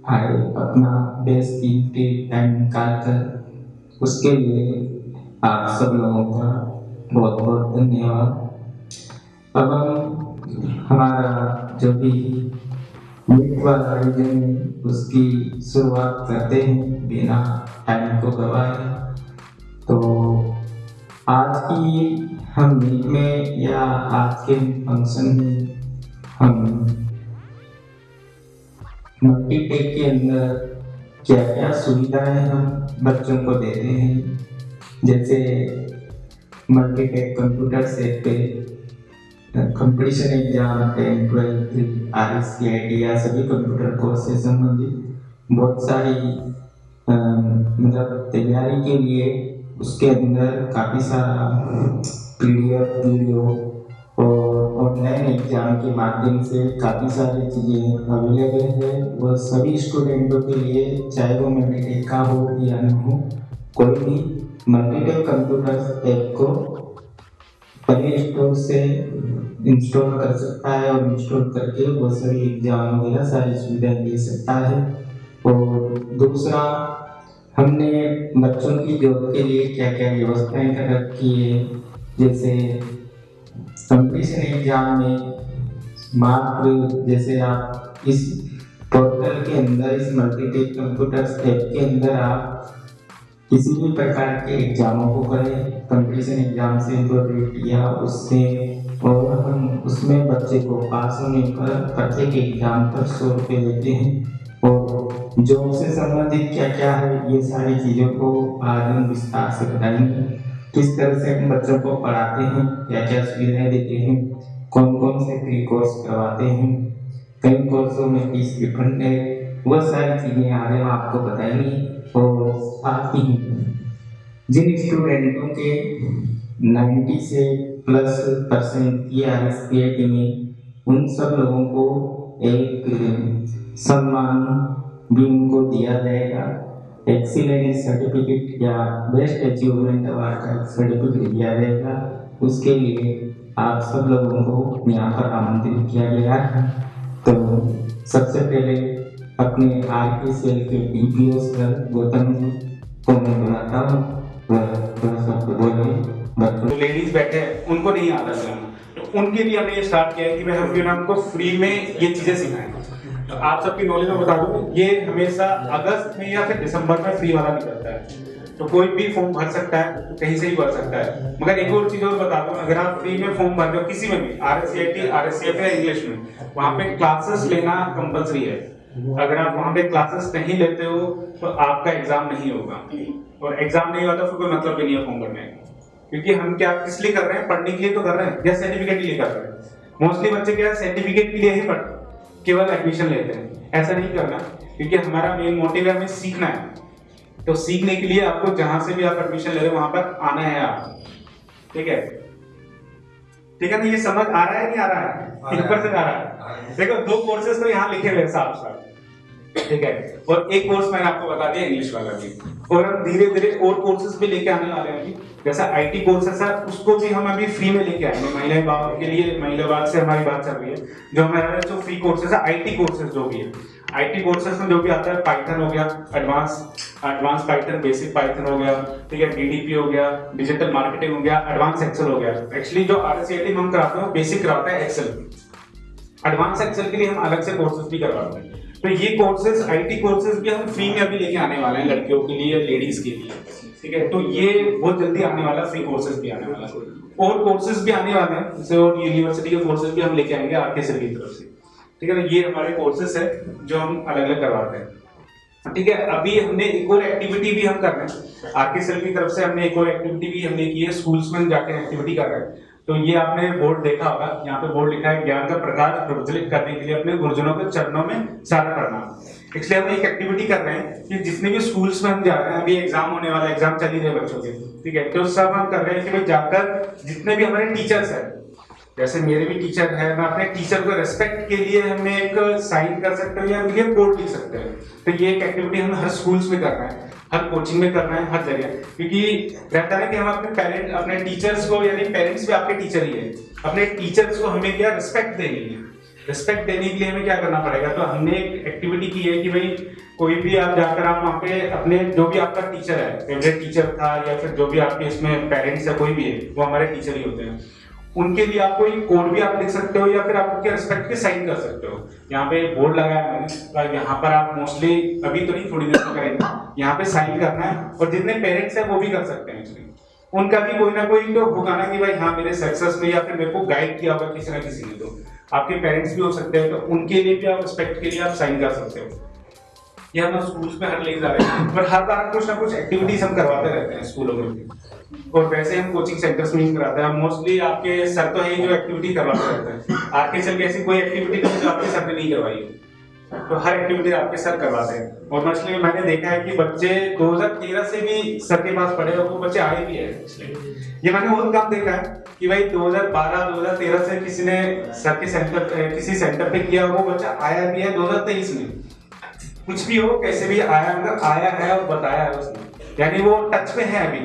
आए अपना बेशकीमती टाइम निकाल कर, उसके लिए आप सब लोगों का बहुत बहुत धन्यवाद। अब हम हमारा जो भी मीट वाला आयोजन है उसकी शुरुआत करते हैं बिना टाइम को गवाए। तो आज की हम मीट में या आज के फंक्शन में हम मल्टीटेक के अंदर क्या क्या सुविधाएं हम बच्चों को देते हैं, जैसे मल्टीटेक कंप्यूटर सेट पे कंपटीशन एग्जाम 10, 12, RSCIT या सभी कंप्यूटर कोर्स से संबंधित बहुत सारी मतलब तैयारी के लिए उसके अंदर काफ़ी सारा PDF वीडियो और ऑनलाइन एग्जाम के माध्यम से काफ़ी सारी चीज़ें अवेलेबल है। वह सभी स्टूडेंटों के लिए, चाहे वो मल्टीटेक का हो या नहीं हो, कोई भी मल्टीटेक कंप्यूटर ऐप को प्ले स्टोर से इंस्टॉल कर सकता है और इंस्टॉल करके वो सभी एग्जाम वगैरह सारी सुविधाएं ले सकता है। और दूसरा, हमने बच्चों की जॉब के लिए क्या क्या व्यवस्थाएं कर रखी है, जैसे कंपटीशन एग्जाम में मात्र जैसे आप इस पोर्टल के अंदर, इस मल्टीटेक कंप्यूटर ऐप के अंदर आप किसी भी प्रकार के एग्जामों को करें, कंपटीशन एग्जाम से रिलेटेड या उससे, और हम उसमें बच्चे को पास होने पर प्रत्येक एग्जाम पर 100 रुपये देते हैं। और जॉब से संबंधित क्या क्या है ये सारी चीज़ों को आज हम विस्तार से बताएंगे। किस तरह से हम बच्चों को पढ़ाते हैं, क्या क्या सुविधाएं देते हैं, कौन कौन से फ्री कोर्स करवाते हैं, कई कोर्सों में फीस रिफंड है, वह सारी चीज़ें आज हम आपको बताएंगे। और साथ ही जिन स्टूडेंटों के 90 से प्लस परसेंट की RSCIT में, उन सब लोगों को एक सम्मान भी उनको दिया जाएगा। एक्सीलेंस सर्टिफिकेट या बेस्ट अचीवमेंट अवार्ड का सर्टिफिकेट दिया जाएगा। उसके लिए आप सब लोगों को यहाँ पर आमंत्रित किया गया है। तो सबसे पहले अपने RKCL के DPO सर गौतम जी को मैं बुलाता हूँ, तो लेडीज बैठे हैं उनको नहीं आता चलाना, तो उनके लिए हमने ये स्टार्ट किया है कि हम फिर हमको फ्री में ये चीजें सिखाएं। तो आप सबकी नॉलेज में बता दूं, ये हमेशा अगस्त में या फिर दिसंबर में फ्री वाला निकलता है। तो कोई भी फॉर्म भर सकता है, कहीं से ही भर सकता है। मगर एक और चीज और बता दूं, अगर आप फ्री में फॉर्म भर रहे हो किसी में भी, RSCIT या इंग्लिश में, वहाँ पे क्लासेस लेना कंपलसरी है। अगर आप वहाँ पे क्लासेस नहीं लेते हो तो आपका एग्जाम नहीं होगा, और एग्जाम नहीं होता तो कोई मतलब भी नहीं है फॉर्म भरने का। क्योंकि हम क्या किस लिए कर रहे हैं, पढ़ने के लिए तो कर रहे हैं या सर्टिफिकेट के लिए कर रहे हैं। मोस्टली बच्चे क्या सर्टिफिकेट के लिए ही पढ़ते, केवल एडमिशन लेते हैं। ऐसा नहीं करना, क्योंकि हमारा मेन मोटिव है हमें सीखना है। तो सीखने के लिए आपको जहां से भी आप एडमिशन ले रहे हो वहां पर आना है आप, ठीक है? ठीक है, तो ये समझ आ रहा है नहीं आ रहा है? ऊपर से आ रहा है। देखो, 2 कोर्सेज तो यहाँ लिखे हुए साफ साफ, ठीक है? और एक कोर्स मैंने आपको बता दिया इंग्लिश वाला भी, और हम धीरे धीरे और कोर्सेज भी लेके आने वाले हैं अभी। जैसा IT कोर्सेस है उसको भी हम अभी फ्री में लेके आएंगे। महिला विभाग के लिए, महिला विभाग से हमारी बात चल रही है, जो हमारा जो फ्री कोर्सेज है IT कोर्सेज जो भी है, IT कोर्सेज में जो भी आता है, पाइथन हो गया, एडवांस पाइथन, बेसिक पाइथन हो गया, ठीक है, DDP हो गया, डिजिटल मार्केटिंग हो गया, एडवांस एक्सेल हो गया। एक्चुअली जो RSCIT में हम कराते हैं बेसिक कराता है एक्सेल, एडवांस एक्सेल के लिए हम अलग से कोर्सेज भी करवाते हैं। तो ये कोर्सेज, IT कोर्सेज भी हम फ्री में अभी लेके आने वाले हैं, लड़कियों के लिए, लेडीज के लिए, ठीक है? तो ये बहुत जल्दी आने वाला, फ्री कोर्सेज भी आने वाला है, और कोर्सेज भी आने वाले हैं, जैसे और यूनिवर्सिटी के कोर्सेज भी हम लेके आएंगे RKCL की तरफ से, ठीक है? तो ये हमारे कोर्सेज है जो हम अलग अलग करवाते हैं, ठीक है? अभी हमने एक और एक्टिविटी भी हम कर रहे हैं RKCL की तरफ से, हमने एक और एक्टिविटी भी हमने की है, स्कूल्स में जाकर एक्टिविटी कर रहे हैं। तो ये आपने बोर्ड देखा होगा, यहाँ पे बोर्ड लिखा है, ज्ञान का प्रकाश प्रज्वलित करने के लिए अपने गुरुजनों के चरणों में सारा करना। इसलिए हम एक एक्टिविटी कर रहे हैं कि जितने भी स्कूल्स में हम जा रहे हैं, अभी एग्जाम होने वाला, एग्जाम चल ही रहे बच्चों के, ठीक है? तो सब हम कर रहे हैं कि भाई जाकर जितने भी हमारे टीचर्स हैं, जैसे मेरे भी टीचर है, मैं अपने टीचर को रेस्पेक्ट के लिए हमें एक साइन कर सकते हैं या उनके लिए कोड लिख सकते हैं। तो ये एक एक्टिविटी हम हर स्कूल्स में कर रहे हैं, हर कोचिंग में करना है, हर जगह। क्योंकि रहता है कि हम अपने टीचर्स को, यानी पेरेंट्स भी आपके टीचर ही है, अपने टीचर्स को हमें क्या रिस्पेक्ट देनी है। रिस्पेक्ट देने के लिए हमें क्या करना पड़ेगा, तो हमने एक एक्टिविटी की है कि भाई कोई भी आप जाकर आप वहाँ पे अपने जो भी आपका टीचर है, फेवरेट टीचर था या फिर जो भी आपके इसमें पेरेंट्स है कोई भी है, वो हमारे टीचर ही होते हैं, उनके लिए आप कोई कोड भी आप लिख सकते हो या फिर आप उनके रिस्पेक्ट के साइन कर सकते हो। यहाँ पे बोर्ड लगाया है मैंने, तो यहाँ पर आप मोस्टली अभी तो नहीं, थोड़ी देर में करेंगे, यहाँ पे साइन करना है और जितने पेरेंट्स हैं वो भी कर सकते हैं एक्चुअली। उनका भी कोई ना कोई तो होगा ना कि भाई हाँ मेरे सक्सेस में या फिर मेरे को गाइड किया होगा किसी ना किसी ने, तो आपके पेरेंट्स भी हो सकते हैं, तो उनके लिए भी आप रिस्पेक्ट के लिए आप साइन कर सकते हो। ये हम स्कूल्स में हर लेके जा रहे हैं, पर हर बार कुछ ना कुछ एक्टिविटीज हम करवाते रहते हैं स्कूलों में भी, और वैसे हम कोचिंग सेंटर्स में ही कराते हैं। मोस्टली आपके सर तो है जो एक्टिविटी करवाते रहते हैं, आगे चल के ऐसी कोई एक्टिविटी नहीं जो आपके सर ने नहीं करवाई है, तो हर एक्टिविटी आपके सर करवाते हैं। और मोस्टली मैंने देखा है कि बच्चे 2013 से भी सर के पास पढ़े और वो बच्चे आए भी है। ये मैंने और काम देखा है कि भाई 2012-2013 से किसी ने सर के सेंटर किसी सेंटर पे किया, वो बच्चा आया भी है 2023 में, कुछ भी हो कैसे भी आया, अगर आया है और बताया है उसने, यानी वो टच में है अभी।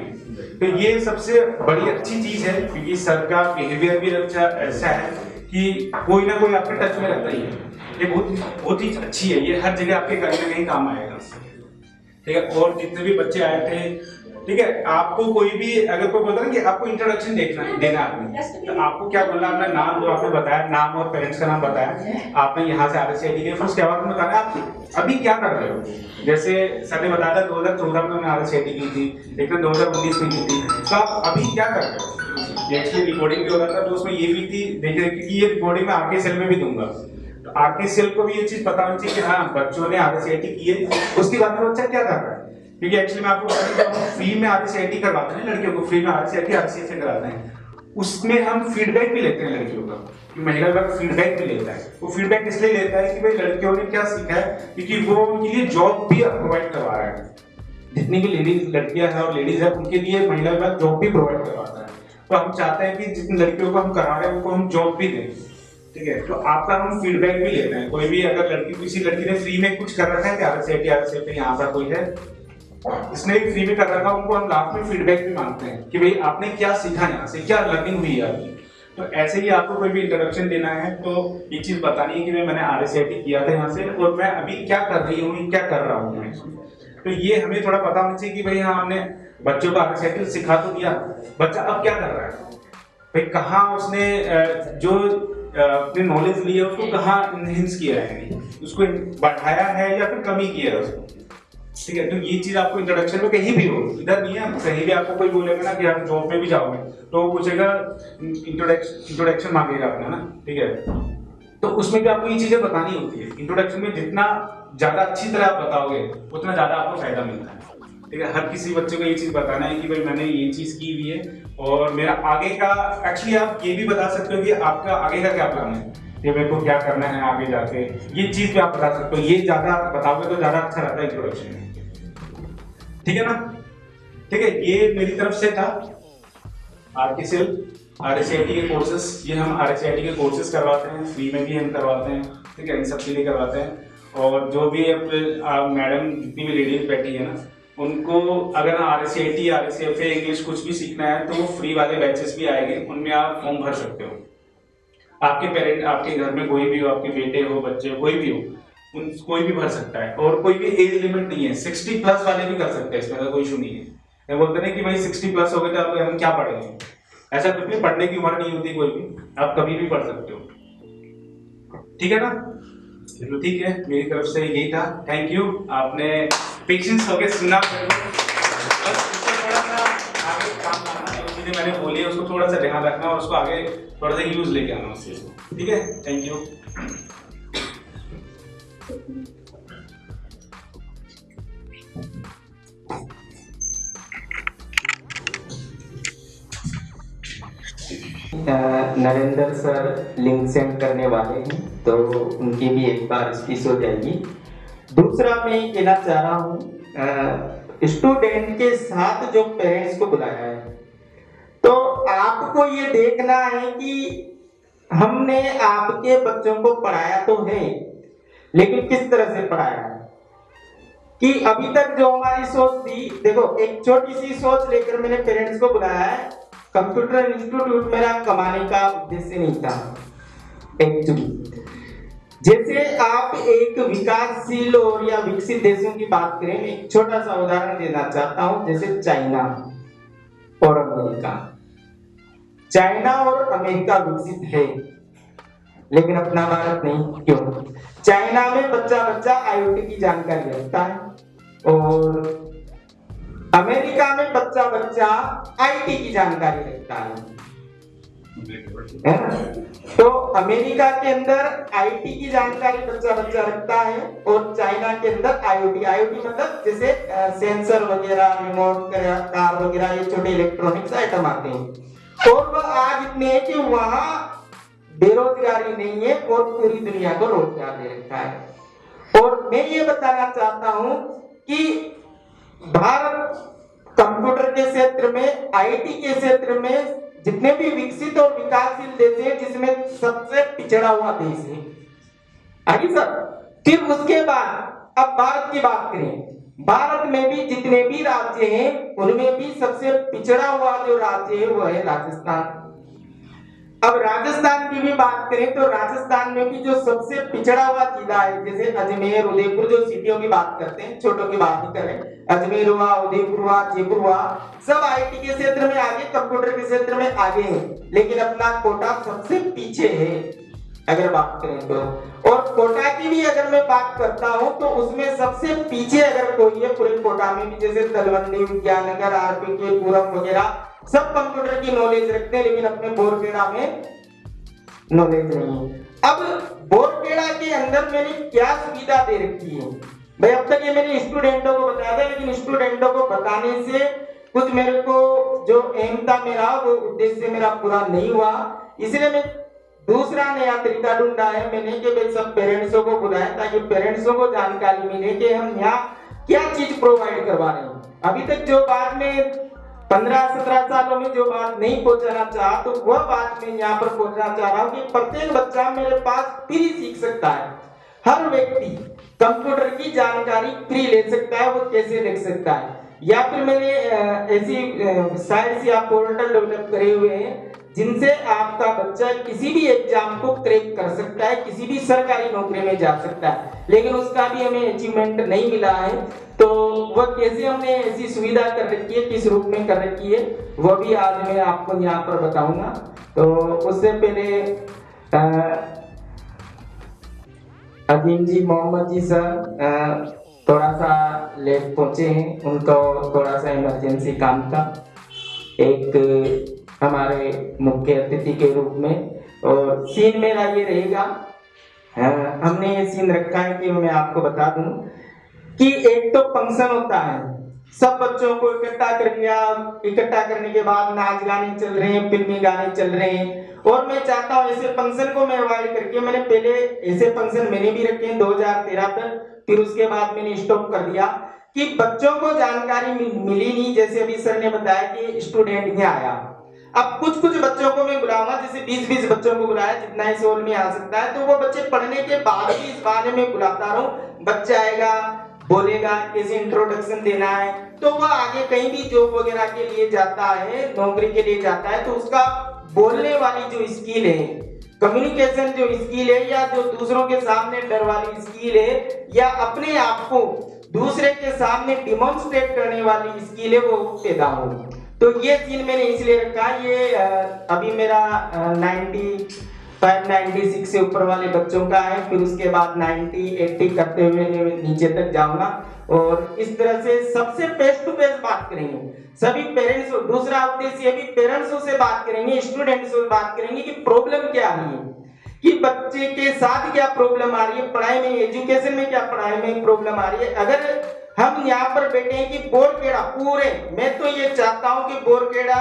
तो ये सबसे बड़ी अच्छी चीज है, क्योंकि सर का बिहेवियर भी अच्छा ऐसा है कि कोई ना कोई आपके टच में रहता ही है। ये बहुत ही अच्छी है, ये हर जगह आपके कहीं ना कहीं काम आएगा, ठीक है। और जितने भी बच्चे आए थे, ठीक है, आपको कोई भी अगर कोई बोलता है कि आपको इंट्रोडक्शन देना आपने, तो आपको क्या बोलना, अपना नाम जो आपने बताया, नाम और पेरेंट्स का नाम बताया, आपने यहाँ से RSCID के, फिर उसके बाद में बताना आप अभी क्या कर रहे हो। जैसे सर ने बताया था 2014 में मैंने RSCID की थी, लेकिन 2019 में की थी, तो आप अभी क्या कर रहे हो। ये एक्चुअली रिकॉर्डिंग भी हो रहा था, तो उसमें ये भी थी, देखिए क्योंकि ये रिकॉर्डिंग में RK सेल में भी दूंगा, तो RK सेल को भी ये चीज पता होनी चाहिए कि हाँ बच्चों ने RSCID की है, उसके बाद में बच्चा क्या कर रहा है। क्योंकि एक्चुअली मैं आपको बता दूं, फ्री में RSCID करवाते हैं लड़कियों को, फ्री में RSCID RCFA कराते हैं, उसमें हम फीडबैक भी लेते हैं लड़कियों का, महिला विभाग फीडबैक भी लेता है। वो फीडबैक इसलिए लेता है कि भाई लड़कियों ने क्या सीखा है, क्योंकि वो उनके लिए जॉब भी प्रोवाइड करवा रहा है। जितनी भी लेडीज लड़कियां हैं और लेडीज है, उनके लिए महिला विभाग जॉब भी प्रोवाइड करवाता है। तो हम चाहते हैं कि जितनी लड़कियों को हम करा रहे हैं उनको हम जॉब भी दें, ठीक है। तो आपका हम फीडबैक भी लेते हैं। कोई भी अगर किसी लड़की ने फ्री में कुछ कर रखा है, RSCID RCFA यहाँ पर कोई है, इसने भी फ्री में कर रखा, उनको हम लास्ट में फीडबैक भी मांगते हैं कि भाई आपने क्या सीखा, यहाँ से क्या लर्निंग हुई है आपकी। तो ऐसे ही आपको कोई भी इंट्रोडक्शन देना है तो ये चीज बतानी है कि मैंने RSCID किया था यहाँ से और मैं अभी क्या कर रही हूँ, क्या कर रहा हूँ। तो ये हमें थोड़ा पता होना चाहिए कि भाई हाँ हमने बच्चों को RSCID सिखा तो दिया, बच्चा अब क्या कर रहा है, भाई कहाँ उसने जो अपनी नॉलेज ली है उसको कहाँ इनहेंस किया है, उसको बढ़ाया है या फिर कमी किया है उसको, ठीक है। तो ये चीज आपको इंट्रोडक्शन में कहीं भी हो, इधर नहीं है, कहीं भी आपको कोई बोलेगा ना कि आप जॉब में भी जाओगे तो वो पूछेगा इंट्रोडक्शन मांगेगा अपना ना, ठीक है। तो उसमें भी आपको ये चीजें बतानी होती है। इंट्रोडक्शन में जितना ज्यादा अच्छी तरह आप बताओगे उतना ज्यादा आपको फायदा मिलता है, ठीक है। हर किसी बच्चे को ये चीज बताना है कि भाई मैंने ये चीज की हुई है और मेरा आगे का, एक्चुअली आप ये भी बता सकते हो कि आपका आगे का क्या प्लान है, कि मेरे को क्या करना है आगे जाके, ये चीज भी आप बता सकते हो। ये ज्यादा बताओगे तो ज्यादा अच्छा रहता है इंट्रोडक्शन में, ठीक है ना, ठीक है। ये मेरी तरफ से था RK सेल RSCID के कोर्सेस, ये हम RSCID के कोर्सेस करवाते हैं, फ्री में भी हम करवाते हैं, ठीक है, इन सब के लिए करवाते हैं। और जो भी मैडम जितनी भी लेडीज बैठी है ना, उनको अगर RSCID RCFA इंग्लिश कुछ भी सीखना है तो वो फ्री वाले बैचेस भी आएंगे, उनमें आप फॉर्म भर सकते हो। आपके पेरेंट, आपके घर में कोई भी हो, आपके बेटे हो, बच्चे हो, कोई भी हो, कोई भी भर सकता है। और कोई भी एज लिमिट नहीं है, 60 प्लस वाले भी कर सकते हैं, इसमें कोई इशू नहीं है। बोलते हैं कि भाई 60 प्लस हो गए तो अब हम क्या पढ़ेंगे, ऐसा कुछ भी, पढ़ने की उम्र नहीं होती कोई भी, आप कभी भी पढ़ सकते हो, ठीक है ना। चलो ठीक है, मेरी तरफ से यही था, थैंक यू। आपने पेशेंस होकर सुना, थोड़ा सा आगे काम करना, जो चीजें मैंने बोली है उसको थोड़ा सा ध्यान रखना और उसको आगे थोड़ा सा यूज लेके आना उस चीज को, ठीक है। Thank you. Narendra sir link send करने वाले हैं, तो उनकी भी एक बार स्पीच हो जाएगी। दूसरा मैं ये कहना चाह रहा हूँ, स्टूडेंट के साथ जो पेरेंट्स को बुलाया है, तो आपको ये देखना है कि हमने आपके बच्चों को पढ़ाया तो है, लेकिन किस तरह से पढ़ाया है, कि अभी तक जो हमारी सोच थी, देखो एक छोटी सी सोच लेकर मैंने पेरेंट्स को बुलाया है। कंप्यूटर इंस्टीट्यूट मेरा कमाने का उद्देश्य नहीं था एक्चुअली, जैसे आप एक विकासशील और या विकसित देशों की बात करें, मैं एक छोटा सा उदाहरण देना चाहता हूं, जैसे चाइना और अमेरिका। चाइना और अमेरिका विकसित है, लेकिन अपना भारत नहीं। क्यों? चाइना में बच्चा बच्चा आईओटी की जानकारी रखता है और अमेरिका में बच्चा बच्चा आईटी की जानकारी रखता है ना? तो अमेरिका के अंदर आईटी की जानकारी बच्चा बच्चा रखता है और चाइना के अंदर आईओटी। आईओटी मतलब जैसे सेंसर वगैरह, रिमोट कार वगैरह, ये छोटे इलेक्ट्रॉनिक्स आइटम आते हैं। और वह आज इतने है कि वहां बेरोजगारी नहीं है और पूरी दुनिया को रोजगार दे रखा है। और मैं ये बताना चाहता हूं कि भारत कंप्यूटर के क्षेत्र में, आईटी के क्षेत्र में जितने भी विकसित और विकासशील देश हैं, जिसमें सबसे पिछड़ा हुआ देश है। आगे सर, फिर उसके बाद अब भारत की बात करें। भारत में भी जितने भी राज्य हैं, उनमें भी सबसे पिछड़ा हुआ जो राज्य है वो है राजस्थान। अब राजस्थान की भी बात करें तो राजस्थान में भी जो सबसे पिछड़ा हुआ जिला है, जैसे अजमेर, उदयपुर, जो सिटियों की बात करते हैं, छोटों की बात नहीं कर रहे, अजमेर हुआ, उदयपुर हुआ, जयपुर हुआ, सब आईटी के क्षेत्र में आगे, कंप्यूटर के क्षेत्र में आगे हैं, लेकिन अपना कोटा सबसे पीछे है अगर बात करें तो। और कोटा की भी अगर मैं बात करता हूं तो उसमें सबसे पीछे अगर कोई है पूरे कोटा में भी, जैसे तलवंडी, विद्यानगर, आरपीके, पूरम वगैरह, सब कंप्यूटर की नॉलेज रखते हैं, लेकिन अपने बोरखेड़ा में नॉलेज नहीं है। अब बोरखेड़ा के अंदर मैंने क्या सुविधा दे रखी है भाई, अब तक ये मैंने स्टूडेंटों को बताया था, लेकिन स्टूडेंटों को बताने से कुछ मेरे को जो एम था मेरा, वो उद्देश्य मेरा पूरा नहीं हुआ, इसलिए मैं दूसरा नया तरीका ढूंढा है मैंने कि भाई सब पेरेंट्सों को बुलाएं, ताकि पेरेंट्सों को जानकारी मिले कि हम यहाँ क्या चीज प्रोवाइड करवा रहे हैं। अभी तक जो बात में 15-17 सालों में जो बात नहीं पहुंचाना चाहा, तो वह बात मैं यहाँ पर पहुंचाना चाह रहा हूँ कि प्रत्येक बच्चा मेरे पास फ्री सीख सकता है। हर व्यक्ति कंप्यूटर की जानकारी फ्री ले सकता है, वो कैसे ले सकता है। या फिर मैंने ऐसी साइट्स या पोर्टल डेवलप करे हुए हैं जिनसे आपका बच्चा किसी भी एग्जाम को क्रैक कर सकता है, किसी भी सरकारी नौकरी में जा सकता है, लेकिन उसका भी हमें अचीवमेंट नहीं मिला है। तो वह कैसे हमने ऐसी सुविधा कर रखी है, किस रूप में कर रखी है, वह भी आज मैं आपको यहाँ पर बताऊंगा। तो उससे पहले अजीम जी, मोहम्मद जी सर थोड़ा सा लेट पहुंचे हैं, उनको थोड़ा सा इमरजेंसी काम था एक हमारे मुख्य अतिथि के रूप में। और सीन मेरा ये रहेगा, हमने ये सीन रखा है कि मैं आपको बता दूं कि एक तो फंक्शन होता है, सब बच्चों को इकट्ठा कर लिया, इकट्ठा करने के बाद नाच गाने चल रहे हैं, फिल्मी गाने चल रहे हैं, और मैं चाहता हूं ऐसे फंक्शन को मैं अवॉइड करके, मैंने पहले ऐसे फंक्शन मैंने भी रखे हैं 2013 तक, फिर उसके बाद मैंने स्टॉप कर दिया कि बच्चों को जानकारी मिली नहीं। जैसे अभी सर ने बताया कि स्टूडेंट ही आया, अब कुछ कुछ बच्चों को मैं बुलाऊंगा, जैसे 20-20 बच्चों को बुलाया, जितना इस हॉल में आ सकता है, तो वो बच्चे पढ़ने के बाद भी इस बहाने में बुलाता रहूं, बच्चा आएगा, बोलेगा, कैसे इंट्रोडक्शन देना है, तो वह आगे कहीं भी जॉब वगैरह के लिए जाता है, नौकरी के लिए जाता है, तो उसका बोलने वाली जो स्किल है, कम्युनिकेशन जो स्किल है, या जो दूसरों के सामने डर वाली स्किल है, या अपने आप को दूसरे के सामने डिमॉन्स्ट्रेट करने वाली स्किल है, वो पैदा हो। तो ये सीन मैंने इसलिए रखा, ये अभी मेरा 95-96 से ऊपर वाले बच्चों का है, फिर उसके बाद 90-80 करते हुए नीचे तक जाऊंगा, और इस तरह से सबसे फेस टू फेस बात करेंगे सभी पेरेंट्स। दूसरा उद्देश्य भी पेरेंट्सों से बात करेंगे, स्टूडेंट्स से बात करेंगे कि प्रॉब्लम क्या आ रही है, कि बच्चे के साथ क्या प्रॉब्लम आ रही है, पढ़ाई में, एजुकेशन में क्या पढ़ाई में प्रॉब्लम आ रही है। अगर हम यहाँ पर बैठे हैं कि बोरखेड़ा पूरे, मैं तो ये चाहता हूं कि बोरखेड़ा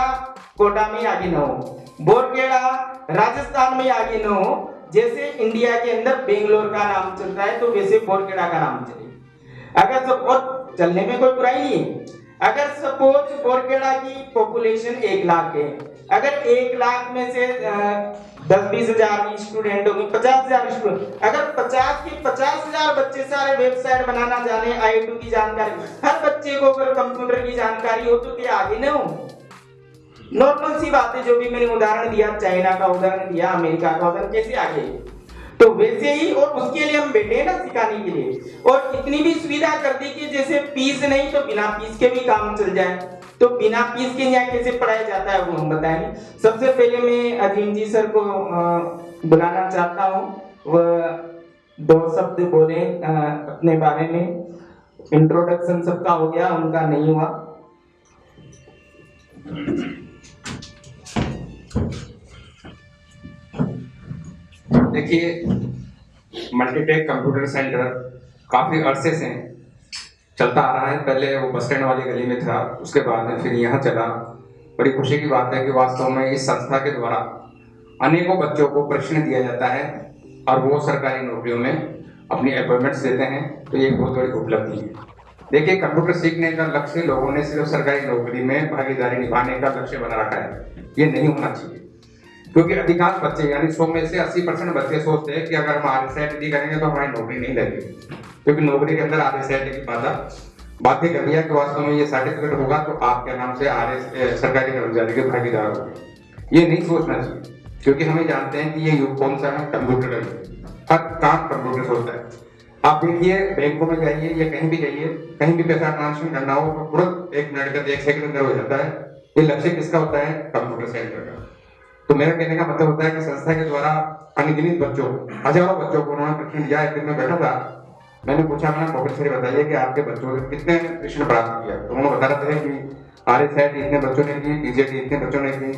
कोटा में आगे न हो, बोरखेड़ा राजस्थान में आगे न हो, जैसे इंडिया के अंदर बेंगलोर का नाम चलता है तो वैसे बोरखेड़ा का नाम चले। अगर सपोज, चलने में कोई बुराई नहीं है, अगर सपोज बोरखेड़ा की पॉपुलेशन 1 लाख है, अगर 1 लाख में से 10-20 हजार स्टूडेंट होंगे, 50,000 स्टूडेंट, अगर 50,000 बच्चे सारे वेबसाइट बनाना जाने, आईटी की जानकारी, हर बच्चे को अगर कंप्यूटर की जानकारी हो, तो क्या आगे न हो? नॉर्मल सी बात है, जो भी मैंने उदाहरण दिया, चाइना का उदाहरण दिया, अमेरिका का उदाहरण, कैसे आगे? तो वैसे ही, और उसके लिए हम बैठे हैं ना सिखाने के लिए, और इतनी भी सुविधा कर दी कि जैसे फीस नहीं तो बिना फीस के भी काम चल जाए। तो बिना फीस के यहाँ कैसे पढ़ाया जाता है वो हम बताएंगे। सबसे पहले मैं अजीम जी सर को बुलाना चाहता हूँ, वह 2 शब्द बोले अपने बारे में। इंट्रोडक्शन सबका हो गया, उनका नहीं हुआ। देखिए, मल्टीटेक कंप्यूटर सेंटर काफी अरसे से चलता आ रहा है। पहले वो बस स्टैंड वाली गली में था, उसके बाद में फिर यहाँ चला। बड़ी खुशी की बात है कि वास्तव में इस संस्था के द्वारा अनेकों बच्चों को प्रशिक्षण दिया जाता है और वो सरकारी नौकरियों में अपनी अपॉइंटमेंट्स देते हैं। तो ये एक बहुत बड़ी उपलब्धि है। देखिए, कंप्यूटर सीखने का लक्ष्य लोगों ने सिर्फ सरकारी नौकरी में भागीदारी निभाने का लक्ष्य बना रखा है। ये नहीं होना चाहिए, क्योंकि अधिकांश बच्चे यानी 100 में से 80% बच्चे सोचते हैं कि अगर हम RSIT करेंगे तो हमारी नौकरी नहीं लगेगी, क्योंकि नौकरी के अंदर RSIT की बातें कर दिया कि वास्तव में ये सर्टिफिकेट होगा तो आपके नाम से सरकारी कर्मचारी के भागीदार होंगे। ये नहीं सोचना चाहिए, क्योंकि हमें जानते हैं कि ये युग कौन सा है, कंप्यूटर का युग। हर काम कंप्यूटर से होता है। आप देखिए, बैंकों में जाइए या कहीं भी जाइए, कहीं भी पैसा ट्रांसफर करना हो तो तुरंत 1 मिनट का 1 सेकंड अंदर हो जाता है। ये लक्ष्य किसका होता है? कंप्यूटर सेंटर का। तो मेरा कहने का मतलब होता है कि संस्था के द्वारा अनगिनत बच्चों, हजारों बच्चों को उन्होंने प्रश्न दिया। एक दिन में बैठा था, मैंने पूछा, मैंने प्रोफेसर बताइए कि आपके बच्चों ने कितने प्रश्न प्राप्त किया। तो उन्होंने बता रहे थे कि RSIT इतने बच्चों ने की, TJT इतने बच्चों ने की।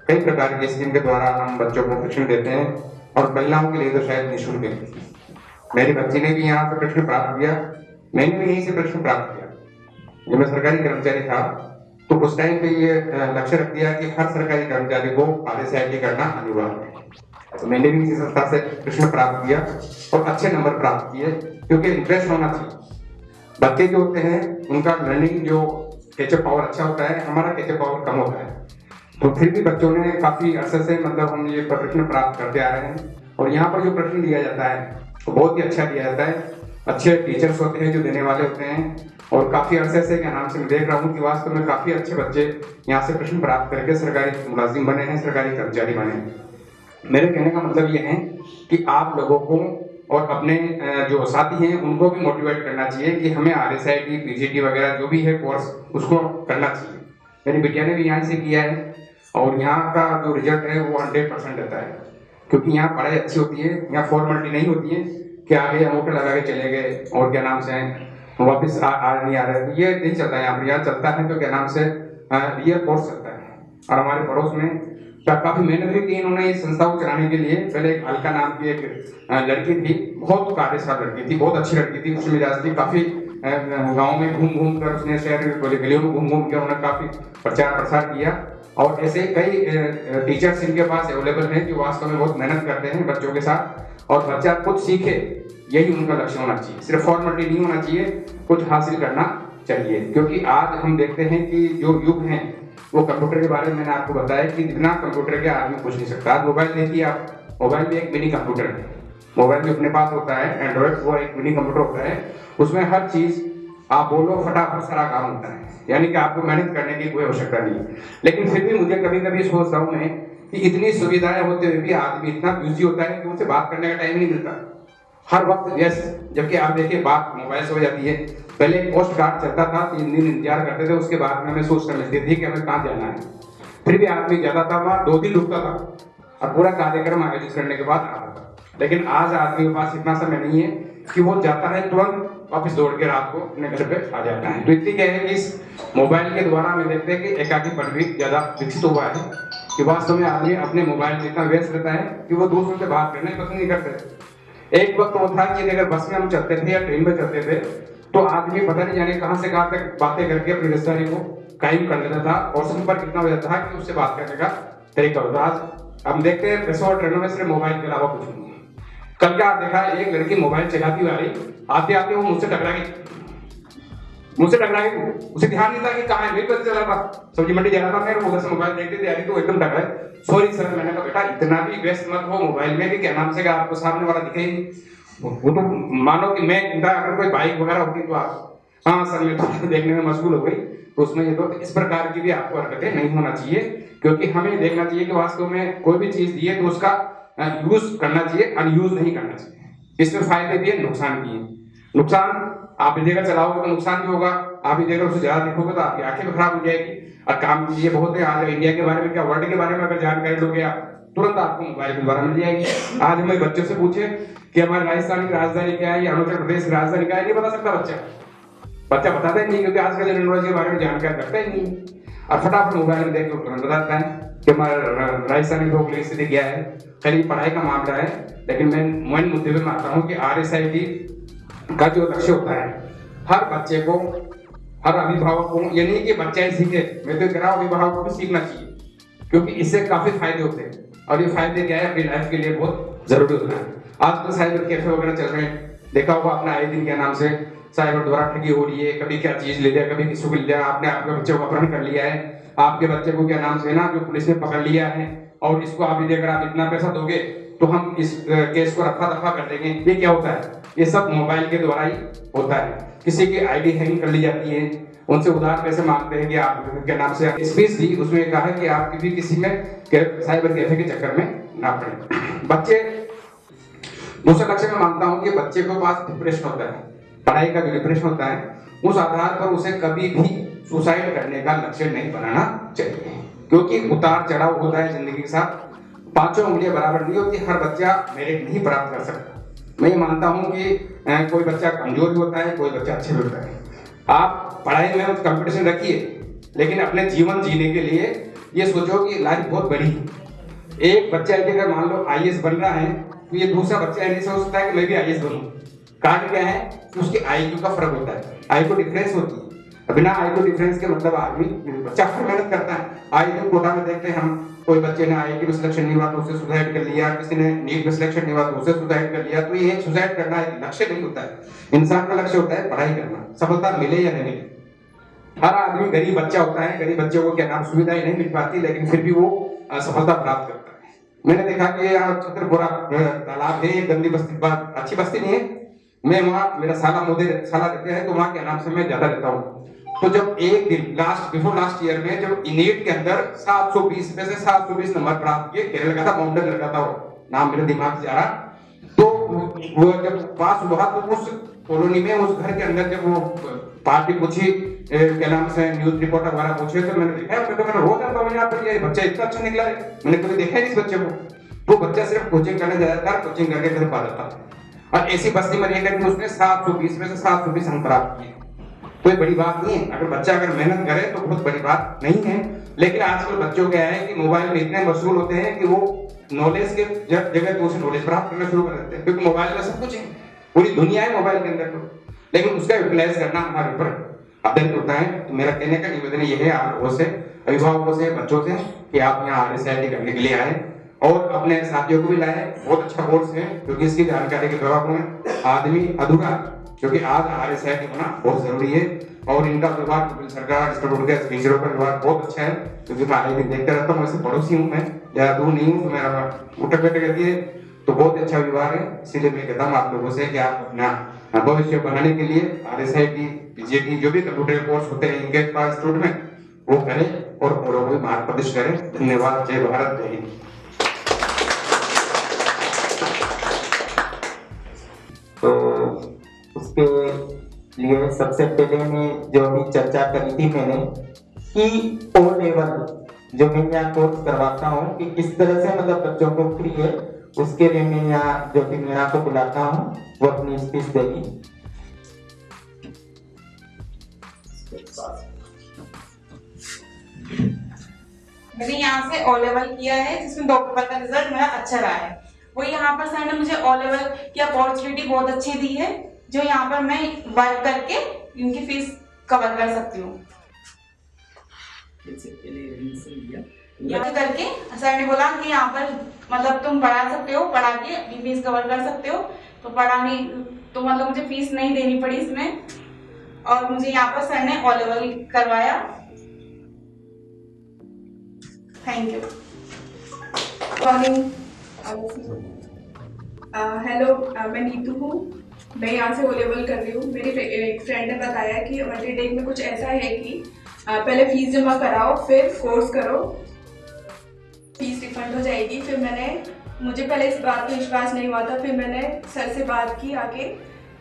कई प्रकार की स्कीम के द्वारा हम बच्चों को प्रशिक्षण देते हैं, और महिलाओं के लिए तो शायद निःशुल्क है। मेरी बच्ची ने भी यहाँ से प्रश्न प्राप्त किया, मैंने भी यहीं से प्रश्न प्राप्त किया। जब मैं सरकारी कर्मचारी था तो उस टाइम पे ये लक्ष्य रख दिया कि हर सरकारी कर्मचारी को RSIT करना अनिवार्य है। तो मैंने भी इसी संस्था से प्रश्न प्राप्त किया और अच्छे नंबर प्राप्त किए, क्योंकि इंटरेस्ट होना चाहिए। बच्चे जो होते हैं उनका लर्निंग जो कैचअप पावर अच्छा होता है, हमारा कैचअप पावर कम होता है। तो फिर भी बच्चों ने काफी अरसे से मतलब हम ये प्रश्न प्राप्त करते आ रहे हैं, और यहाँ पर जो प्रश्न दिया जाता है वो बहुत ही अच्छा दिया जाता है। अच्छे टीचर्स होते हैं जो देने वाले होते हैं, और काफी अरसे से क्या नाम से मैं देख रहा हूँ कि वास्तव में काफी अच्छे बच्चे यहाँ से प्रश्न प्राप्त करके सरकारी मुलाजिम बने हैं, सरकारी कर्मचारी बने हैं। मेरे कहने का मतलब ये है कि आप लोगों को और अपने जो साथी हैं उनको भी मोटिवेट करना चाहिए कि हमें RSIT, PGT वगैरह जो भी है कोर्स, उसको करना चाहिए। मेरी बिटिया ने भी यहाँ से किया है, और यहाँ का जो रिजल्ट है वो 100% रहता है, क्योंकि यहाँ पढ़ाई अच्छी होती है। यहाँ फॉर्मेलिटी नहीं होती है कि आगे अंगूठा लगा के चले गए और क्या नाम से वापस नहीं आ रहे, ये नहीं चलता है यहाँ पर। यहाँ चलता है तो क्या नाम से रियल कोर्स चलता है। और हमारे पड़ोस में काफी मेहनत भी की इन्होंने इस संस्था को चलाने के लिए। पहले एक अलका नाम की एक लड़की थी, बहुत कार्यशाल लड़की थी, बहुत अच्छी लड़की थी, खुश मिजाज थी। काफी गाँव में घूम घूम कर उसने, शहर गलियों में घूम घूम कर उन्होंने काफी प्रचार प्रसार किया। और ऐसे कई टीचर्स इनके पास अवेलेबल हैं जो वास्तव में बहुत मेहनत करते हैं बच्चों के साथ, और बच्चा कुछ सीखे, यही उनका लक्ष्य होना चाहिए। सिर्फ फॉर्मेलिटी नहीं होना चाहिए, कुछ हासिल करना चाहिए। क्योंकि आज हम देखते हैं कि जो युग है वो कंप्यूटर के बारे में मैंने आपको बताया कि बिना कंप्यूटर के आदमी कुछ नहीं सकता। आज मोबाइल देखिए आप, मोबाइल भी एक मिनी कंप्यूटर है। मोबाइल जो अपने पास होता है एंड्रॉइड, वो एक मिनी कंप्यूटर होता है। उसमें हर चीज आप बोलो फटाफट सारा काम होता है, यानी कि आपको मेहनत करने की कोई आवश्यकता नहीं है। लेकिन फिर भी मुझे कभी कभी सोचता हूँ मैं कि इतनी सुविधाएं होते हुए भी आदमी इतना बिजी होता है कि उसे बात करने का टाइम नहीं मिलता, हर वक्त व्यस्त। जबकि आप देखिए बात मोबाइल से हो जाती है। पहले एक पोस्ट कार्ड चलता था, 3 दिन इंतजार करते थे, उसके बाद में हमें सूचना मिलती थी कि हमें कहाँ जाना है। फिर भी आदमी जाता था वहाँ, 2 दिन रुकता था और पूरा कार्यक्रम आयोजित करने के बाद आता था। लेकिन आज आदमी के पास इतना समय नहीं है कि वो जाता है तुरंत वापस दौड़ के रात को अपने घर पे आ जाता है। तो इतनी क्या है कि इस मोबाइल के द्वारा हम देखते हैं कि एकाकीपन भी ज्यादा विकसित हुआ है, कि वास्तव में आदमी अपने मोबाइल में इतना व्यस्त रहता है कि वो दूसरों से बात करना ही पसंद नहीं करते। एक वक्त वो था कि अगर बस में हम चलते थे या ट्रेन में चलते थे तो आदमी पता नहीं जाने कहां से कहां तक बातें करके अपनी रिश्तेदारी को कायम कर लेता था, और संपर्क कितना हो जाता था कि उससे बात करने का तरीका होता। आज हम देखते हैं बसों और ट्रेनों में सिर्फ मोबाइल के अलावा कुछ नहीं है। कल क्या देखा, एक लड़की मोबाइल चलाती हुई आ रही, आते आते वो मुझसे टकरा गई, उसे ध्यान नहीं था कि कहाँ है। मेरे पास चला था, सब्जी मंडी जा रहा था मैं, उधर से मोबाइल देखते थे, तो एकदम टकराए। सॉरी सर, मैंने कहा बेटा इतना भी व्यस्त मत हो मोबाइल में कि क्या नाम से आपको सामने वाला दिखे ही। वो तो मानो कि मैं अगर कोई बाइक वगैरह होती तो आप हाँ सर मैं तो देखने में मशगूल हो गई, तो उसमें ये तो इस प्रकार की भी आपको हरकतें नहीं होना चाहिए। क्योंकि हमें देखना चाहिए कि वास्तव में कोई भी चीज दी है तो उसका यूज करना चाहिए, अनयूज नहीं करना चाहिए। इसमें फायदे भी है, नुकसान भी है। नुकसान आप ही देकर चलाओगे तो नुकसान भी होगा, आप ही देकर उसे ज्यादा देखोगे तो आपकी आंखें भी खराब हो जाएगी। और काम ये बहुत है, आज इंडिया के बारे में क्या वर्ल्ड के बारे में अगर जानकारी लोगे आप तुरंत आपको मोबाइल के द्वारा मिल जाएगी। आज हमें बच्चों से पूछे कि हमारे राजस्थान की राजधानी क्या है या अरुणाचल प्रदेश की राजधानी क्या है, नहीं बता सकता बच्चा बताता ही नहीं, क्योंकि आजकल टेक्नोलॉजी के बारे में जानकारी रखता ही नहीं। और फटाफट मोबाइल में देख के तुरंत बताता है कि हमारा राजस्थान की भौगोलिक स्थिति क्या है। खाली पढ़ाई का मामला है, लेकिन मैं मेन मुद्दे पे मानता हूँ कि RSID का जो लक्ष्य होता है, हर बच्चे को, हर अभिभावक को, ये नहीं कि बच्चा ही सीखे, मैं तो कह रहा हूँ अभिभावक को भी सीखना चाहिए, क्योंकि इससे काफी फायदे होते हैं। और ये फायदे क्या है, अपनी लाइफ के लिए बहुत जरूरी होता है। आजकल साइबर कैफे वगैरह चल रहे हैं, देखा होगा अपना आए दिन के नाम से साइबर द्वारा ठगी हो रही है, कभी क्या चीज ले लिया, कभी किसी को ले लिया, आपने आपके बच्चे को अपहरण कर लिया है, आपके बच्चे को क्या नाम से ना जो पुलिस ने पकड़ लिया है, और इसको आप ही देकर आप इतना पैसा दोगे तो हम इस केस को रफा दफा कर देंगे। ये क्या होता है, ये सब मोबाइल के द्वारा ही होता है। किसी की ID हैकिंग कर ली जाती है, उनसे उधार पैसे मांगते हैं कि आप क्या नाम से स्पेस दी, उसमें कहा है कि आप भी किसी में साइबर कैफे के चक्कर में ना पड़े। बच्चे, दूसरा लक्ष्य मैं मानता हूँ कि बच्चे के पास डिप्रेशन होता है, पढ़ाई का जो डिप्रेशन होता है, उस आधार पर उसे कभी भी सुसाइड करने का लक्ष्य नहीं बनाना चाहिए, क्योंकि उतार चढ़ाव होता है जिंदगी के साथ। पांचों उंगलियां बराबर नहीं होती, हर बच्चा मेरिट नहीं प्राप्त कर सकता। मैं ये मानता हूँ कि कोई बच्चा कमजोर भी होता है, कोई बच्चा अच्छे भी होता है। आप पढ़ाई में कंपटीशन रखिए, लेकिन अपने जीवन जीने के लिए ये सोचो कि लाइफ बहुत बड़ी है। एक बच्चा यदि अगर मान लो IAS बन रहा है, तो ये दूसरा बच्चा ऐसे सोचता है कि मैं भी IAS बनूं। कारण क्या है कि उसकी IQ का फर्क होता है, IQ डिफरेंस होती है। बिना IQ डिफरेंस के मतलब आदमी, बच्चा हर मेहनत करता है। IQ कोटा में देखते हैं हम, कोई बच्चे ने IIT में सिलेक्शन नहीं हुआ तो उससे सुसाइड कर लिया, किसी ने नीट में सिलेक्शन नहीं हुआ तो उससे सुसाइड कर लिया। तो ये सुसाइड करना एक लक्ष्य नहीं होता है। इंसान का लक्ष्य होता है पढ़ाई करना, सफलता मिले या नहीं मिले। हर आदमी, गरीब बच्चा होता है, गरीब बच्चे को क्या नाम सुविधाएं नहीं मिल पाती, लेकिन फिर भी वो सफलता प्राप्त करता है। मैंने देखा कि यहाँ छतरपुरा तालाब है, ये गंदी बस्ती, बात अच्छी बस्ती नहीं है। मैं वहाँ, मेरा साला रहते हैं, तो वहाँ के नाम से मैं ज्यादा रहता हूँ। तो जब एक दिन बिफोर लास्ट ईयर में जब नीट के अंदर 720 में से 720 नंबर प्राप्त किए, केरल का था, माउंटेन लड़का था, वो नाम मेरे दिमाग से आ रहा, तो वो जब पास हुआ तो उस कॉलोनी में, उस घर के अंदर जब वो पार्टी पूछी, क्या नाम से न्यूज रिपोर्टर वगैरह पूछे, तो मैंने देखा, मैंने रोज आता हूँ यहाँ पर, ये बच्चा इतना अच्छा निकला है, मैंने कभी देखा नहीं इस बच्चे को। वो बच्चा सिर्फ कोचिंग करने जाता था, कोचिंग करके घर पा जाता था, और ऐसी बस्ती में रहकर भी उसने 720 में से 720 अंक प्राप्त किए। कोई बड़ी बात नहीं है, अगर बच्चा अगर मेहनत करे तो बहुत बड़ी बात नहीं है। लेकिन आजकल बच्चों क्या है कि मोबाइल में इतने मशगूल होते हैं कि वो नॉलेज के जगह दूसरी नॉलेज प्राप्त करना शुरू कर देते हैं, क्योंकि मोबाइल में सब कुछ है, पूरी दुनिया है मोबाइल के अंदर। लेकिन उसका यूटिलाइज करना हमारे ऊपर आधारित होता है। तो मेरा कहने का निवेदन ये है आप लोगों से, अभिभावकों से, बच्चों से, कि आप यहाँ RSID करने के लिए आए और अपने साथियों को भी लाए। बहुत अच्छा कोर्स है, क्योंकि इसकी जानकारी के जवाब में आदमी अधूरा, क्योंकि आज RSID होना बहुत जरूरी है। और इनका व्यवहार सरकार टीचरों का व्यवहार बहुत अच्छा है, क्योंकि मैं आए दिन देखते रहता हूँ, वैसे पड़ोसी हूँ, मैं ज्यादा दूर नहीं हूँ, तो मेरा उठक बैठक रहती है, तो बहुत अच्छा व्यवहार है। इसीलिए मैं कहता हूँ आप लोगों से कि आप अपना भविष्य बनाने के लिए RSID, PGT जो भी कंप्यूटर कोर्स होते हैं इनके पास इंस्टीट्यूट में, वो करें और लोगों को मार्ग प्रदर्शित करें। धन्यवाद। जय भारत, जय हिंद। तो उसके लिए सबसे पहले मैं जो भी चर्चा करी थी मैंने कि O लेवल जो मैं यहाँ कोर्स करवाता हूँ कि किस तरह से मतलब बच्चों को फ्री है, उसके लिए मैं यहाँ जो कि मीणा को बुलाता हूँ, वो अपनी स्पीच देगी। मैंने यहाँ से O लेवल किया है, जिसमें 2 पेपर का रिजल्ट मेरा अच्छा रहा है। वो यहाँ पर सर ने मुझे O लेवल की अपॉर्चुनिटी बहुत अच्छी दी है, जो यहाँ पर मैं वर्क करके इनकी फीस कवर कर सकती हूँ। यहाँ करके सर ने बोला कि यहाँ पर मतलब तुम पढ़ा सकते हो, पढ़ा के अपनी फीस कवर कर सकते हो। तो पढ़ाने तो मतलब मुझे फीस नहीं देनी पड़ी इसमें, और मुझे यहाँ पर सर ने O लेवल करवाया। Thank you. मॉर्निंग। हेलो, मैं नीतू हूँ, मैं यहाँ से O लेवल कर रही हूँ। मेरी एक फ्रेंड ने बताया कि मल्टीटेक में कुछ ऐसा है कि पहले फीस जमा कराओ, फिर कोर्स करो, फीस रिफंड हो जाएगी। फिर मैंने मुझे पहले इस बात पे विश्वास नहीं हुआ था, फिर मैंने सर से बात की आके।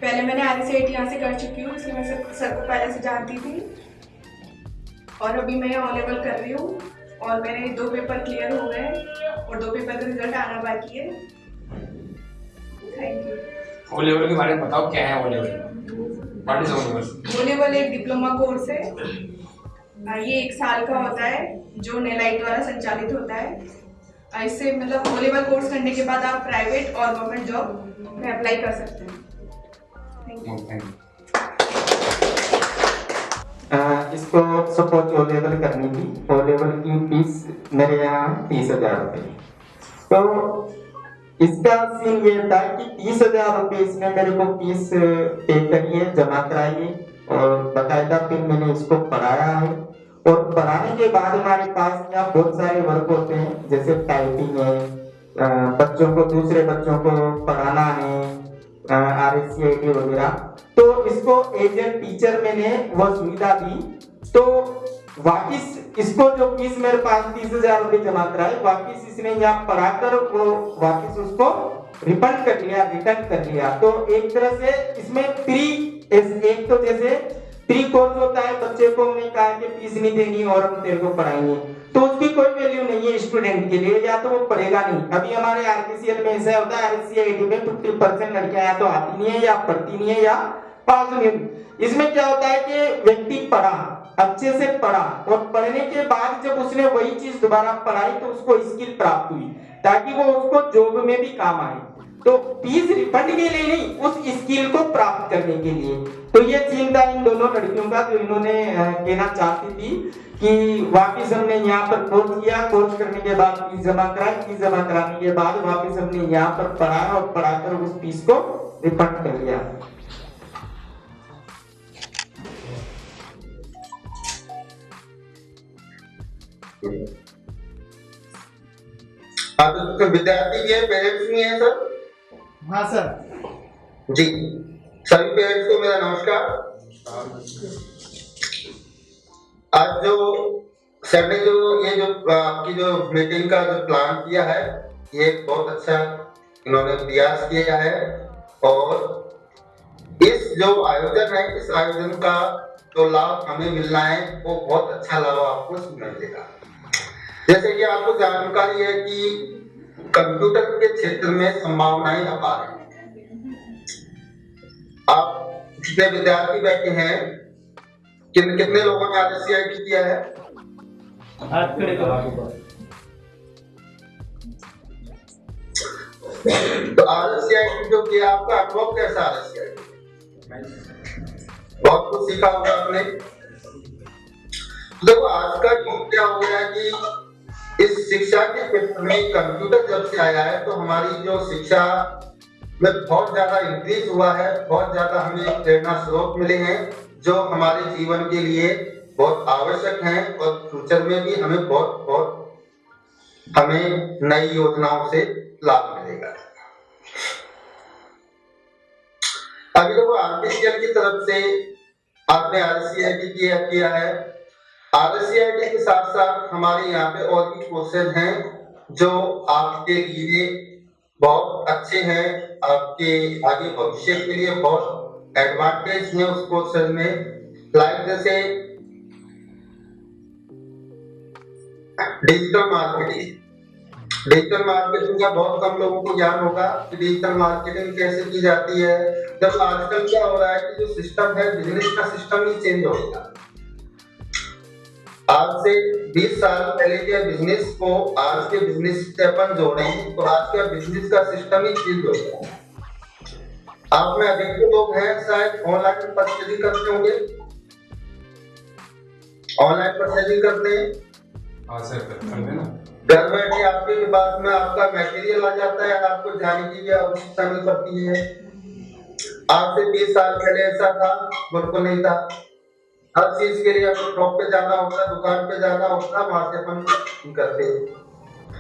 पहले मैंने RCIT यहाँ से कर चुकी हूँ, इसलिए मैं सर को पहले से जानती थी। और अभी मैं O लेवल कर रही हूँ और मेरे 2 पेपर क्लियर हो गए और 2 पेपर का रिजल्ट आना बाकी है। Thank you. ओ लेवल के बारे में बताओ, क्या है O level? What is O level? O level एक डिप्लोमा कोर्स है। ये 1 साल का होता है जो नेलाई द्वारा संचालित होता है। इससे मतलब O लेवल कोर्स करने के बाद आप प्राइवेट और गवर्नमेंट जॉब में अप्लाई कर सकते हैं। Thank you. इसको सपोज O लेवल करनी थी, O लेवल की फीस मेरे यहाँ 30,000 रुपये। तो इसका सीन ये था कि 30,000 रुपये इसने मेरे को फीस पे करिए, जमा कराइए और बाकायदा फिर मैंने इसको पढ़ाया है। और पढ़ाने के बाद हमारे पास यहाँ बहुत सारे वर्क होते हैं, जैसे टाइपिंग है, बच्चों को दूसरे बच्चों को पढ़ाना है, RSCIT वगैरह। तो इसको एज ए टीचर मैंने वो सुविधा दी। तो वापिस इसको जो फीस मेरे पास 30,000 रुपये जमा कराए, वापिस इसने यहाँ पढ़ाकर वो वापिस उसको रिफंड कर लिया, रिटर्न कर लिया। तो एक तरह से इसमें एक तो जैसे प्री कोर्स होता है, बच्चे को हमने कहा कि फीस नहीं देनी और हम तेरे को पढ़ाएंगे, तो उसकी कोई वैल्यू नहीं है स्टूडेंट के लिए, या तो वो पढ़ेगा नहीं। अभी हमारे RPCL में ऐसा होता है, RSCIT में 50% लड़कियां या तो आती नहीं है, या पढ़ती नहीं है, या पास नहीं होती। इसमें क्या होता है कि व्यक्ति पढ़ा, अच्छे से पढ़ा, और पढ़ने के बाद जब उसने वही चीज दोबारा पढ़ाई तो उसको स्किल प्राप्त हुई, ताकि वो उसको जॉब में भी काम आए। तो फीस रिफंड के लिए नहीं, उस स्किल को प्राप्त करने के लिए। तो ये सीन था इन दोनों लड़कियों का, जो इन्होंने कहना चाहती थी कि वापिस हमने यहाँ पर कोर्स किया, कोर्स करने के बाद फीस जमा कराई, फीस जमा कराने के बाद वापिस हमने यहाँ पर पढ़ाया और पढ़ाकर उस फीस को रिफंड कर लिया। आप तो विद्यार्थी के पेरेंट्स भी हैं सर? हाँ सर जी, सभी पेरेंट्स को मेरा नमस्कार। आज जो सर ने जो ये जो आपकी जो मीटिंग का जो प्लान किया है, ये बहुत अच्छा इन्होंने प्रयास किया है। और इस जो आयोजन है, इस आयोजन का जो लाभ हमें मिलना है वो बहुत अच्छा लाभ आपको मिलेगा। जैसे कि आपको जानकारी है कि कंप्यूटर के क्षेत्र में संभावनाएं अपार हैं। आप जितने विद्यार्थी बैठे हैं, कितने लोगों ने RSCIT किया है? तो RSCIT जो किया, आपका अनुभव कैसा? RSCIT बहुत कुछ सीखा होगा आपने। देखो आज का युग क्या हो गया कि इस शिक्षा के क्षेत्र में कंप्यूटर जब से आया है, तो हमारी जो शिक्षा में बहुत ज्यादा इंक्रीज हुआ है, बहुत ज्यादा हमें प्रेरणा स्रोत मिले हैं जो हमारे जीवन के लिए बहुत आवश्यक हैं, और फ्यूचर में भी हमें बहुत हमें नई योजनाओं से लाभ मिलेगा। अभी लोग RPCL की तरफ से आपने RSCIT किया है। RSCIT के साथ साथ हमारे यहाँ पे और भी कोर्सेज हैं जो आपके लिए बहुत अच्छे हैं, आपके आगे भविष्य के लिए बहुत एडवांटेज है उस कोर्सेज में। लाइक जैसे डिजिटल मार्केटिंग का बहुत कम लोगों को ज्ञान होगा कि डिजिटल मार्केटिंग कैसे की जाती है। जब आजकल क्या हो रहा है कि जो सिस्टम है, बिजनेस का सिस्टम ही चेंज हो गया। आज से 20 साल पहले के बिजनेस को आज के बिजनेस से अपन जोड़ें तो आज का बिजनेस का सिस्टम ही चेंज हो गया। आप में अधिक लोग हैं शायद ऑनलाइन परचेजिंग करते होंगे, ऑनलाइन परचेजिंग करते हैं। हाँ सर, करते हैं ना। घर बैठे आपके पास में आपका मटेरियल आ जाता है, आपको जाने की भी आवश्यकता नहीं पड़ती है। आज से 20 साल पहले ऐसा था, बिल्कुल नहीं था। हर चीज के लिए अपन शॉप पे जाना होता, दुकान पे जाना होता, वहां से अपन करते।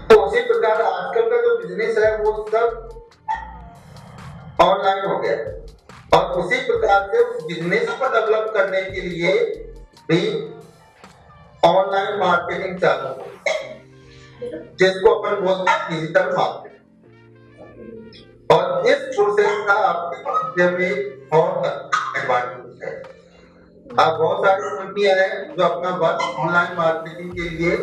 तो उसी प्रकार आजकल का जो बिजनेस है वो सब ऑनलाइन हो गया, और उसी प्रकार से उस बिजनेस को डेवलप करने के लिए भी ऑनलाइन मार्केटिंग चालू है, जिसको अपन बोलते हैं डिजिटल मार्केटिंग। और इस प्रोसेस का आपके विषय में बहुत एडवांटेज है। आप बहुत सारी कंपनियां हैं जो अपना वर्क ऑनलाइन मार्केटिंग के लिए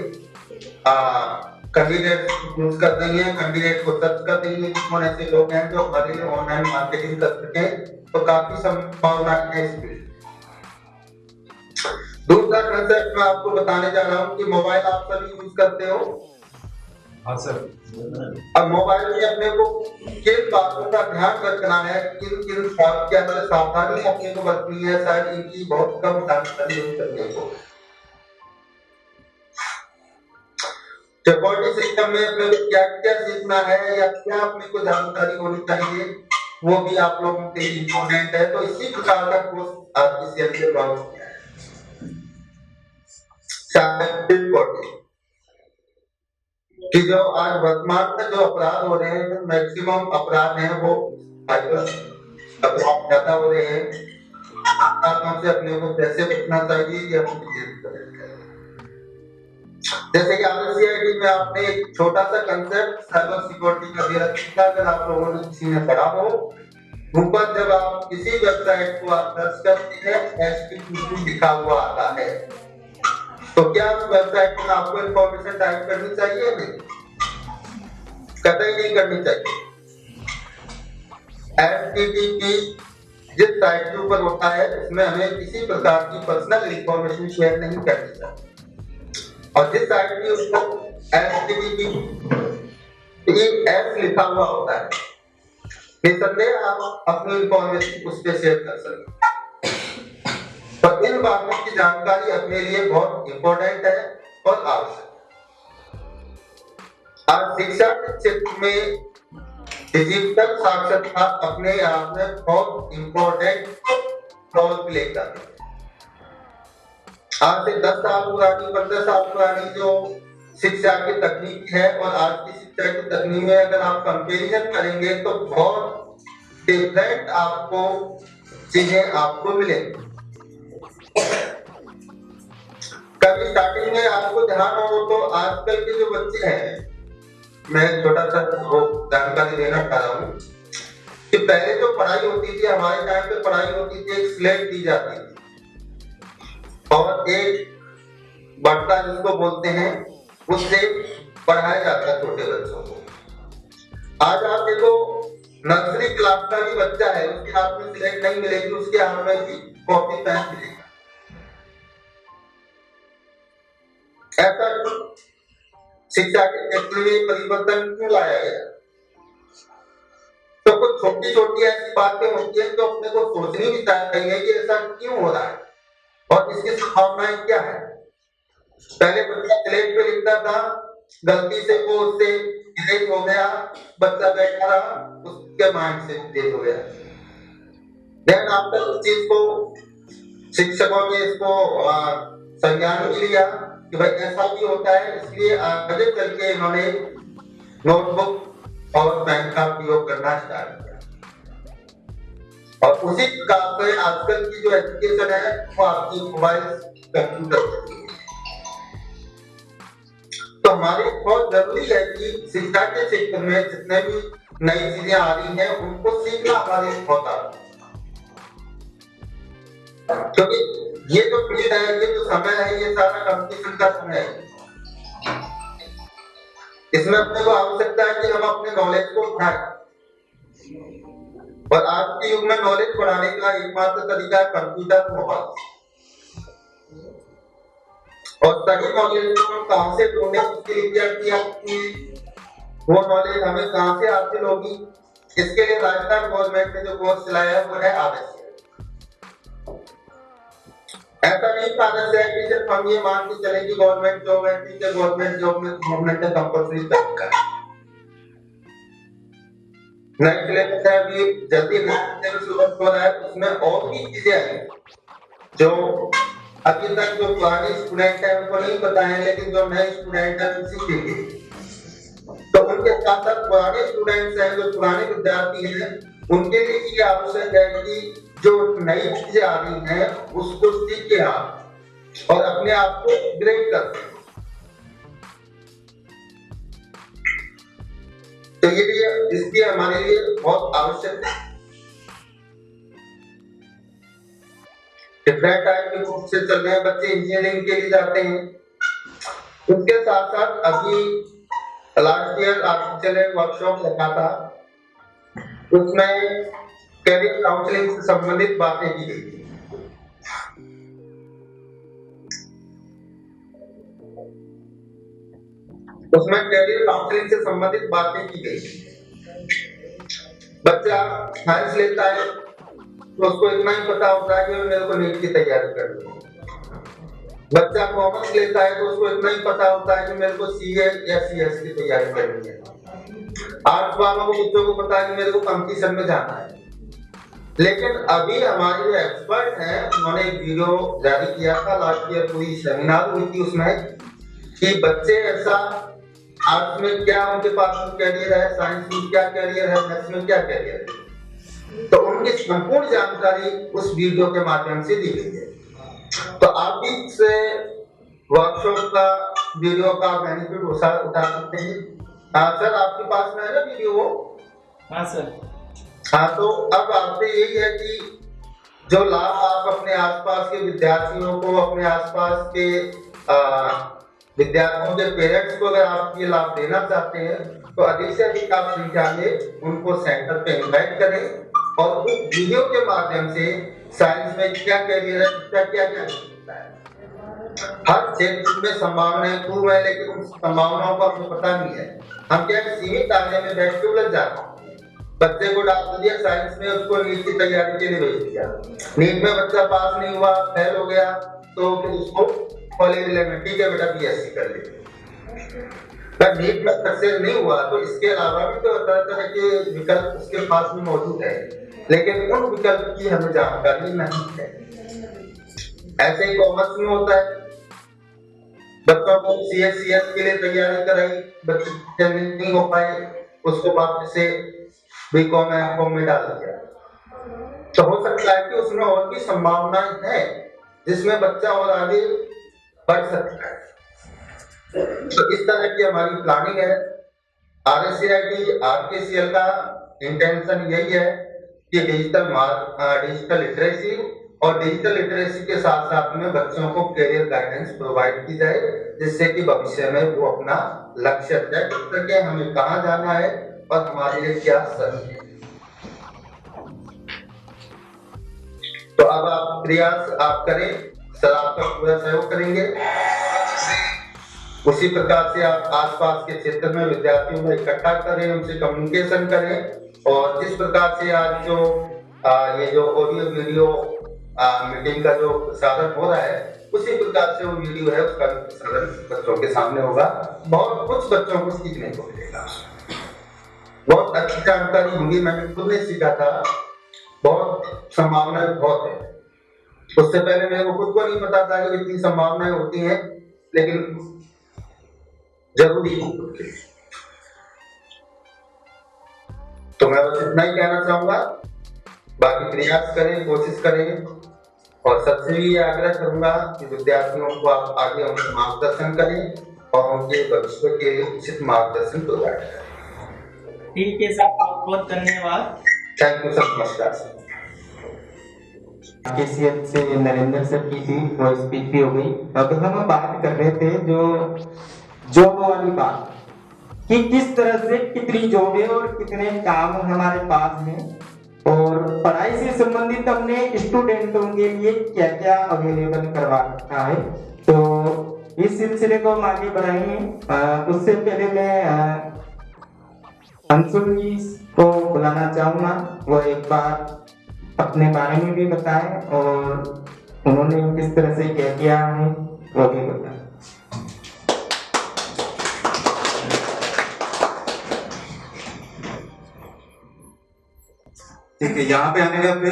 कैंडिडेट यूज कर रही हैं, कैंडिडेट को सर्च कर रही हैं। कौन ऐसे लोग हैं जो हमारे लिए ऑनलाइन मार्केटिंग कर सके, तो काफी संभावना है इसमें। दूसरा कंसेप्ट मैं आपको बताने जा रहा हूँ कि मोबाइल आप सभी यूज करते हो। हाँ सर। अब मोबाइल में अपने को किन बातों का ध्यान रखना है, किन किन क्या सावधानी अपने को बरतनी है, शायद इनकी बहुत कम जानकारी नहीं करने को। सिक्योरिटी सिस्टम में अपने को क्या क्या सीखना है या क्या अपने को जानकारी होनी चाहिए, वो भी आप लोगों के लिए इम्पोर्टेंट है। तो इसी प्रकार का कोर्स आज इस ईयर से लॉन्च किया है। कि जो आज वर्तमान में जो अपराध हो रहे हैं, मैक्सिमम अपराध हैं वो अपराध ज्यादा हो रहे हैं। अपराधों से अपने को कैसे बचना चाहिए ये हम जैसे कि RCIT में आपने एक छोटा सा कंसेप्ट साइबर सिक्योरिटी का दिया था। अगर आप लोगों ने किसी ने पढ़ा हो, ऊपर जब आप किसी वेबसाइट को आप सर्च करते हैं HTTP लिखा हुआ आता है, तो क्या उस वेबसाइट में आपको इंफॉर्मेशन टाइप करनी चाहिए? नहीं, कतई नहीं करनी चाहिए। HTTP जिस साइट के ऊपर होता है उसमें हमें किसी प्रकार की पर्सनल इंफॉर्मेशन शेयर नहीं करनी चाहिए। और जिस साइट के ऊपर HTTP लिखा हुआ होता है, निसंदेह आप अपनी इंफॉर्मेशन उस पर शेयर कर सकते हैं। तो इन बातों की जानकारी अपने लिए बहुत इंपॉर्टेंट है और आवश्यक है। आज शिक्षा के क्षेत्र में डिजिटल साक्षरता अपने आप में बहुत इंपॉर्टेंट रोल प्ले करती है। आज से 10 साल पुरानी, 15 साल पुरानी जो शिक्षा की तकनीक है और आज की शिक्षा की तकनीक में अगर आप कंपैरिजन करेंगे तो बहुत डिफरेंट आपको चीजें आपको मिलेंगी। कभी स्टार्टिंग में आपको ध्यान हो तो आजकल के जो बच्चे हैं, मैं छोटा सा वो जानकारी देना चाह रहा हूँ कि पहले जो पढ़ाई होती थी, हमारे टाइम पे पढ़ाई होती थी, एक स्लेट दी जाती थी और एक बट्टा जिसको बोलते हैं उससे पढ़ाया जाता है छोटे बच्चों को। आज आप देखो नर्सरी क्लास का भी बच्चा है, उसके हाथ में स्लेट नहीं मिलेगी, उसके हाथ में भी कॉपी पेन मिलेगा। ऐसा शिक्षा के क्षेत्र में परिवर्तन क्यों लाया गया? तो कुछ छोटी छोटी ऐसी बातें होती हैं जो अपने को सोचनी भी चाहिए कि ऐसा क्यों हो रहा है और इसकी संभावनाएं क्या है। पहले बच्चा स्लेट पे लिखता था, गलती से वो उससे इरेज हो गया, बच्चा बैठा रहा, उसके माइंड से इरेज हो गया। देन आफ्टर उस चीज को शिक्षकों ने इसको संज्ञान में लिया कि भाई ऐसा भी होता है, इसलिए आगे चल के इन्होंने नोटबुक और पेन का प्रयोग करना स्टार्ट किया। और उसी प्रकार से आजकल की जो एजुकेशन है वो आपकी मोबाइल कंप्यूटर। तो हमारे बहुत जरूरी है कि शिक्षा के क्षेत्र में जितने भी नई चीजें आ रही हैं उनको सीखना हमारे बहुत आवश्यक है। क्योंकि ये जो पीरियड है, ये जो समय है, ये सारा कंपटीशन का समय है। इसमें अपने को आवश्यकता है कि हम अपने नॉलेज को बढ़ाएं और आज के युग में नॉलेज बढ़ाने का एकमात्र तरीका है कंप्यूटर, मोबाइल। और सही नॉलेज को कहां से ढूंढे, उसके लिए क्या किया कि वो नॉलेज हमें कहां से हासिल होगी, इसके लिए राजस्थान गवर्नमेंट ने जो कोर्स चलाया है वो है आदर्श। ऐसा नहीं आदर्श है कि सिर्फ हम ये मान के चले कि गवर्नमेंट जॉब है, ठीक है, गवर्नमेंट जॉब में गवर्नमेंट ने कंपल्सरी तरीका है। नई सिलेबस है, अभी जल्दी सिलेबस हो रहा है, उसमें और भी चीजें आई जो अभी तक जो पुराने स्टूडेंट है उनको नहीं पता है, लेकिन जो नए स्टूडेंट है सीखेंगे। तो उनके साथ साथ पुराने स्टूडेंट्स हैं, जो पुराने विद्यार्थी हैं, उनके लिए ये आवश्यक है कि जो नई चीजें आ रही हैं उसको सीख के आप और अपने आप को अपग्रेड करते हैं। तो ये लिए इसलिए हमारे लिए बहुत आवश्यक है। डिफरेंट टाइप के कोर्स से चल रहे हैं, बच्चे इंजीनियरिंग के लिए जाते हैं। उसके साथ साथ अभी लास्ट ईयर आर्टिफिशियल वर्कशॉप रखा था, उसमें कैरियर काउंसलिंग से संबंधित बातें की गई थी। उसमें कैरियर काउंसलिंग से संबंधित बातें की गई थी। बच्चा साइंस लेता है तो उसको इतना ही पता होता है कि मेरे को नीट की तैयारी करनी है। बच्चा कॉमर्स लेता है तो उसको इतना ही पता होता है कि मेरे को सीए या सीएस की तैयारी करनी है। आर्ट्स वालों को बच्चों को पता है कि मेरे को कंपटीशन में जाना है। लेकिन अभी हमारे जो एक्सपर्ट हैं उन्होंने एक वीडियो जारी किया था, लास्ट ईयर पूरी सेमिनार हुई थी उसमें, कि बच्चे ऐसा आर्ट्स में क्या उनके पास कैरियर है, साइंस में क्या कैरियर है, मैथ्स में क्या कैरियर है, तो उनकी संपूर्ण जानकारी उस वीडियो के माध्यम से दी गई है। तो आप भी इस वर्कशॉप का वीडियो का बेनिफिट उठा सकते हैं। सर आपके पास में है ना वीडियो वो? हाँ सर। हाँ, तो अब आपसे यही है कि जो लाभ आप अपने आसपास के विद्यार्थियों को, अपने आसपास के विद्यार्थियों के पेरेंट्स को अगर आप ये लाभ देना चाहते हैं तो अधिक से अधिक आप संख्या में उनको सेंटर पे इनवाइट करें और उस वीडियो के माध्यम से साइंस में क्या कैरियर है, क्या क्या होता है। हर क्षेत्र में संभावनाएं खूब है, लेकिन उन संभावनाओं को आपको पता नहीं है। हम क्या सीमित दायरे में बैठ के उलझ जाते हैं। बच्चे को डाल दिया साइंस में, उसको नीट की तैयारी के लिए भेज दिया। नीट में बच्चा पास नहीं हुआ, फेल हो गया, तो फिर उसको कॉलेज में ठीक है बेटा बीएससी कर ले। नीट में सक्सेस नहीं हुआ तो इसके अलावा भी तो तरह तरह के विकल्प उसके पास में मौजूद है, लेकिन उन विकल्प की हमें जानकारी नहीं है। ऐसे ही कॉमर्स में होता है, बच्चों को सीएस के लिए तैयारी कराई, बच्चे नहीं हो पाए, उसको वापस से बीकॉम एमकॉम में डाल दिया। तो हो सकता है कि उसमें और भी संभावनाएं हैं जिसमें बच्चा और आगे बढ़ सकता है। तो इस तरह की हमारी प्लानिंग है। RSCIT RKCL का इंटेंशन यही है कि डिजिटल लिटरेसी और डिजिटल लिटरेसी के साथ साथ में बच्चों को कैरियर गाइडेंस प्रोवाइड की जाए, जिससे कि भविष्य में वो अपना लक्ष्य तय कर सके, हमें कहाँ जाना है और हमारे लिए क्या सही है। तो अब आप प्रयास आप करें, सर आपका पूरा सहयोग करेंगे। उसी प्रकार से आप आसपास के क्षेत्र में विद्यार्थियों को इकट्ठा करें, उनसे कम्युनिकेशन करें, और जिस प्रकार से आज जो ये जो ऑडियो वीडियो मीटिंग का जो प्रसारण हो रहा है, उसी प्रकार से वो वीडियो है उसका प्रसारण बच्चों के सामने होगा। बहुत कुछ बच्चों को सीखने को मिलेगा, बहुत अच्छी जानकारी होगी। मैंने खुद ने सीखा था, बहुत संभावनाएं बहुत है। उससे पहले मेरे को खुद को नहीं पता था कि इतनी संभावनाएं होती हैं, लेकिन जरूरी है। तो मैं बस इतना ही कहना चाहूंगा, बाकी प्रयास करें, कोशिश करें, और सबसे भी ये आग्रह करूंगा कि विद्यार्थियों को आप आगे उनका मार्गदर्शन करें और उनके भविष्य के लिए उचित मार्गदर्शन प्रोवाइड करें। ठीक है सर, बहुत बहुत धन्यवाद। थैंक यू सर, नमस्कार सर। RKCL से नरेंद्र सर की थी, वो स्पीच भी हो गई। अभी हम बात कर रहे थे जो जॉब वाली बात, कि किस तरह से कितनी जॉबें और कितने काम हमारे पास हैं, और पढ़ाई से संबंधित हमने स्टूडेंटों के लिए क्या क्या अवेलेबल करवा रखा है। तो इस सिलसिले को हम आगे बढ़ाएंगे। उससे पहले मैं अंशुल जी को बुलाना चाहूंगा, वो एक बार अपने बारे में भी बताएं और उन्होंने किस तरह से क्या किया है वो भी बताएं। ठीक है, यहाँ पे आने का फिर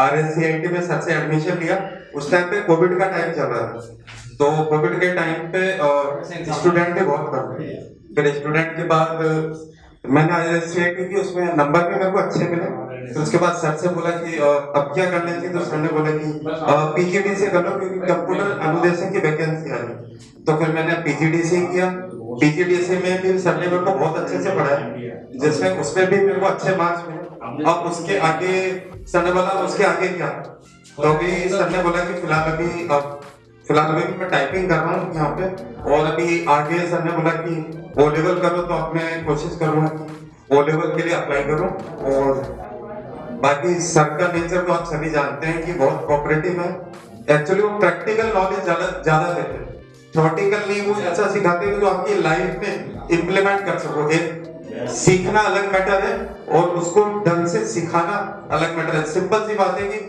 RSCIT में सर से एडमिशन लिया। उस टाइम पे कोविड का टाइम चल रहा था, तो कोविड के टाइम पे स्टूडेंट भी बहुत कम थे। फिर स्टूडेंट के बाद मैंने RSCIT की, उसमें नंबर भी मेरे को अच्छे मिले, फिर उसके बाद सर से बोला कि अब क्या करना चाहिए, तो सर ने बोला कि पीजीडी से कर लो क्योंकि कंप्यूटर अनुदेशन की वैकेंसी आ रही। तो फिर मैंने पीजीडी से किया। पीजीडी से में भी सर ने मेरे को बहुत अच्छे से पढ़ाया, जिसमें उसमें भी मेरे को अच्छे मार्क्स मिले। अब उसके आगे सर ने बोला उसके आगे क्या, तो अभी सर ने बोला कि फिलहाल अभी मैं टाइपिंग कर रहा हूँ यहाँ पे, और अभी आगे सर ने बोला कि ओ लेवल करो, तो अब मैं कोशिश करूँगा कि ओ लेवल के लिए अप्लाई करूँ। और बाकी सर का नेचर तो आप सभी जानते हैं कि बहुत कोऑपरेटिव है। एक्चुअली वो प्रैक्टिकल नॉलेज ज्यादा देते हैं, थ्योरेटिकल नहीं। वो ऐसा सिखाते हैं जो आपकी लाइफ में इम्प्लीमेंट कर सको। एक सीखना अलग मैटर है और उसको ढंग से सिखाना अलग मैटर है। सिंपल सी बात है कि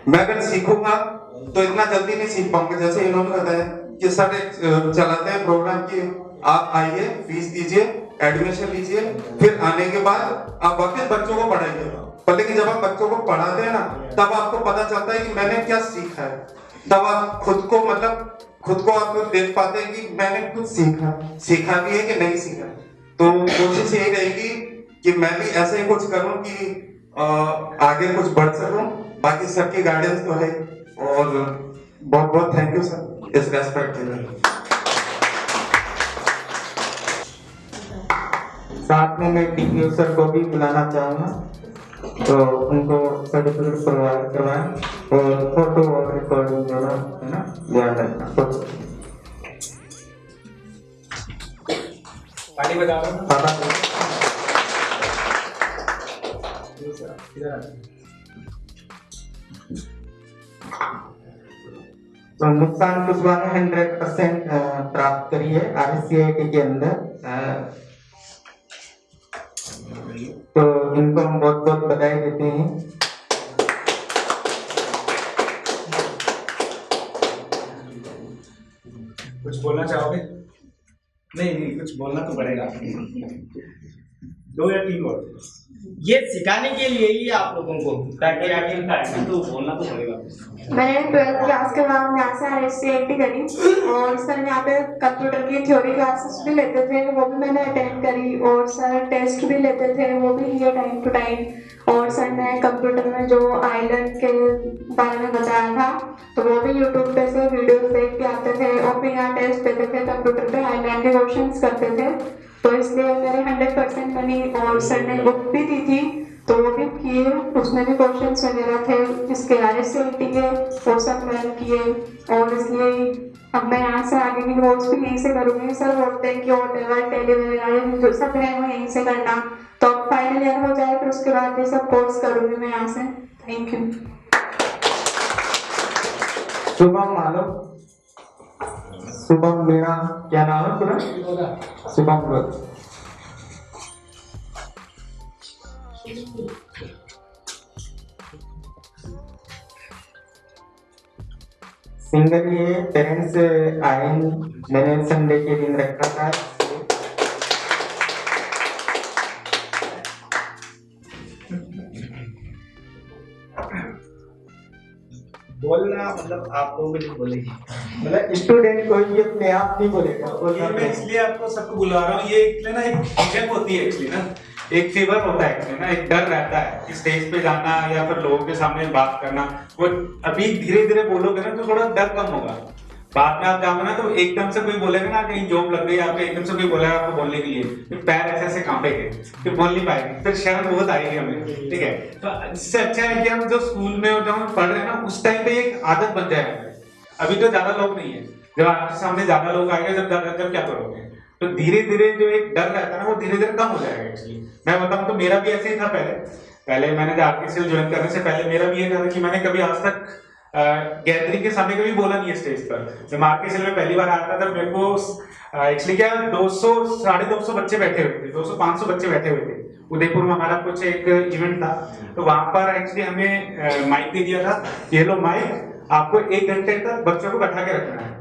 मैं अगर सीखूंगा तो इतना जल्दी नहीं सीख पाऊंगा। जैसे इन्होंने बताया कि सर चलाते हैं प्रोग्राम की, आप आइए, फीस दीजिए, एडमिशन लीजिए, फिर आने के बाद आप वापस बच्चों को पढ़ाइए। पर लेकिन जब आप बच्चों को पढ़ाते हैं ना, तब आपको पता चलता है कि मैंने क्या सीखा है। तब आप खुद को आप देख पाते हैं कि मैंने कुछ सीखा भी है कि नहीं सीखा। तो कोशिश यही रहेगी कि मैं भी ऐसे ही कुछ करूं कि आगे कुछ बढ़ सकूं। बाकी सर की गाइडेंस तो है, और बहुत बहुत थैंक यू सर इस रेस्पेक्ट के लिए। साथ में मैं टीपीओ सर को भी बुलाना चाहूँगा, तो उनको सर्टिफिकेट प्रोवाइड करवाएं और फोटो और रिकॉर्डिंग देना, है ना, ध्यान रखना। फोटो ताली बजा रहा हूँ। तो नुकसान कुशवाहा ने 100% प्राप्त करी है RSCIT के अंदर। तो इनको हम बहुत बहुत बधाई देते हैं। कुछ बोलना चाहोगे? नहीं, कुछ बोलना तो पड़ेगा। 2 या 3 वर्ड ये सिखाने के लिए ही आप लोगों को, ताकि आगे तो बोलना तो पड़ेगा। मैंने 12th क्लास के बाद यहाँ से RSCIT करी, और सर यहाँ पे कंप्यूटर की थ्योरी क्लासेस भी लेते थे, वो भी मैंने अटेंड करी। और सर टेस्ट भी लेते थे, वो भी लिए टाइम टू टाइम। और सर ने कंप्यूटर में जो आइलैंड के बारे में बताया था, तो वो भी यूट्यूब पे से वीडियोस देख के आते थे, और फिर यहाँ टेस्ट देते थे कंप्यूटर पे, आइलैंड के क्वेश्चंस करते थे। तो इसलिए मेरे 100% बनी। और सर ने बुक भी दी थी, तो वो भी किए, उसमें भी क्वेश्चंस वगैरह थे इसके RSCIT के, वो सब मैंने किए। और इसलिए अब मैं यहाँ से आगे की कोर्स भी यहीं से करूँगी। सर बोलते हैं कि और लेवल टेली वगैरह जो सब है वो यहीं से करना। तो अब फाइनल ईयर हो जाए, फिर उसके बाद ये सब कोर्स करूँगी मैं यहाँ से। Thank you. शुभम मालव, शुभम, मेरा क्या नाम है पूरा? शुभम रोज। सिंगल ये पेरेंट्स आए, मैंने संडे के दिन रखा था। बोलना मतलब आप लोगों को बोलेगी, मतलब स्टूडेंट को ये अपने आप नहीं बोलेगा। ये मैं इसलिए आपको सबको बुला रहा हूँ, ये एक्चुअली ना एक झिझक होती है, एक्चुअली ना एक फीवर होता है, एक्चुअली ना एक डर रहता है कि स्टेज पे जाना या फिर लोगों के सामने बात करना। वो अभी धीरे धीरे बोलोगे ना तो थोड़ा डर कम होगा। बाद में आप जाओगे ना तो एकदम से कोई बोलेगा ना कहीं जॉब लग गई आपको, एकदम से कोई बोलेगा आपको बोलने के लिए, फिर पैर ऐसे ऐसे कांपेंगे, फिर बोल नहीं पाएंगे, फिर शर्म बहुत आएगी हमें। ठीक है, तो इससे अच्छा है कि हम जो स्कूल में और जब हम पढ़ रहे हैं ना उस टाइम पे एक आदत बन जाए। अभी तो ज्यादा लोग नहीं है, जब आपके सामने ज्यादा लोग आएंगे जब क्या करोगे? तो धीरे धीरे जो एक डर रहता है ना वो धीरे धीरे कम हो जाएगा। एक्चुअली मैं बताऊं तो मेरा भी ऐसे ही था। पहले मैंने जब आर्टिफिशियल ज्वाइन करने से पहले मेरा भी ये था कि मैंने कभी आज तक गैदरिंग के सामने कभी बोला नहीं है स्टेज पर। जब आर्टिफिशियल में पहली बार आता था मेरे को एक्चुअली क्या 200 250 बच्चे बैठे हुए थे, 200-500 बच्चे बैठे हुए थे। उदयपुर में हमारा कुछ एक इवेंट था, तो वहां पर एक्चुअली हमें माइक दे दिया था, ये लो माइक, आपको 1 घंटे तक बच्चों को बैठा के रखना है।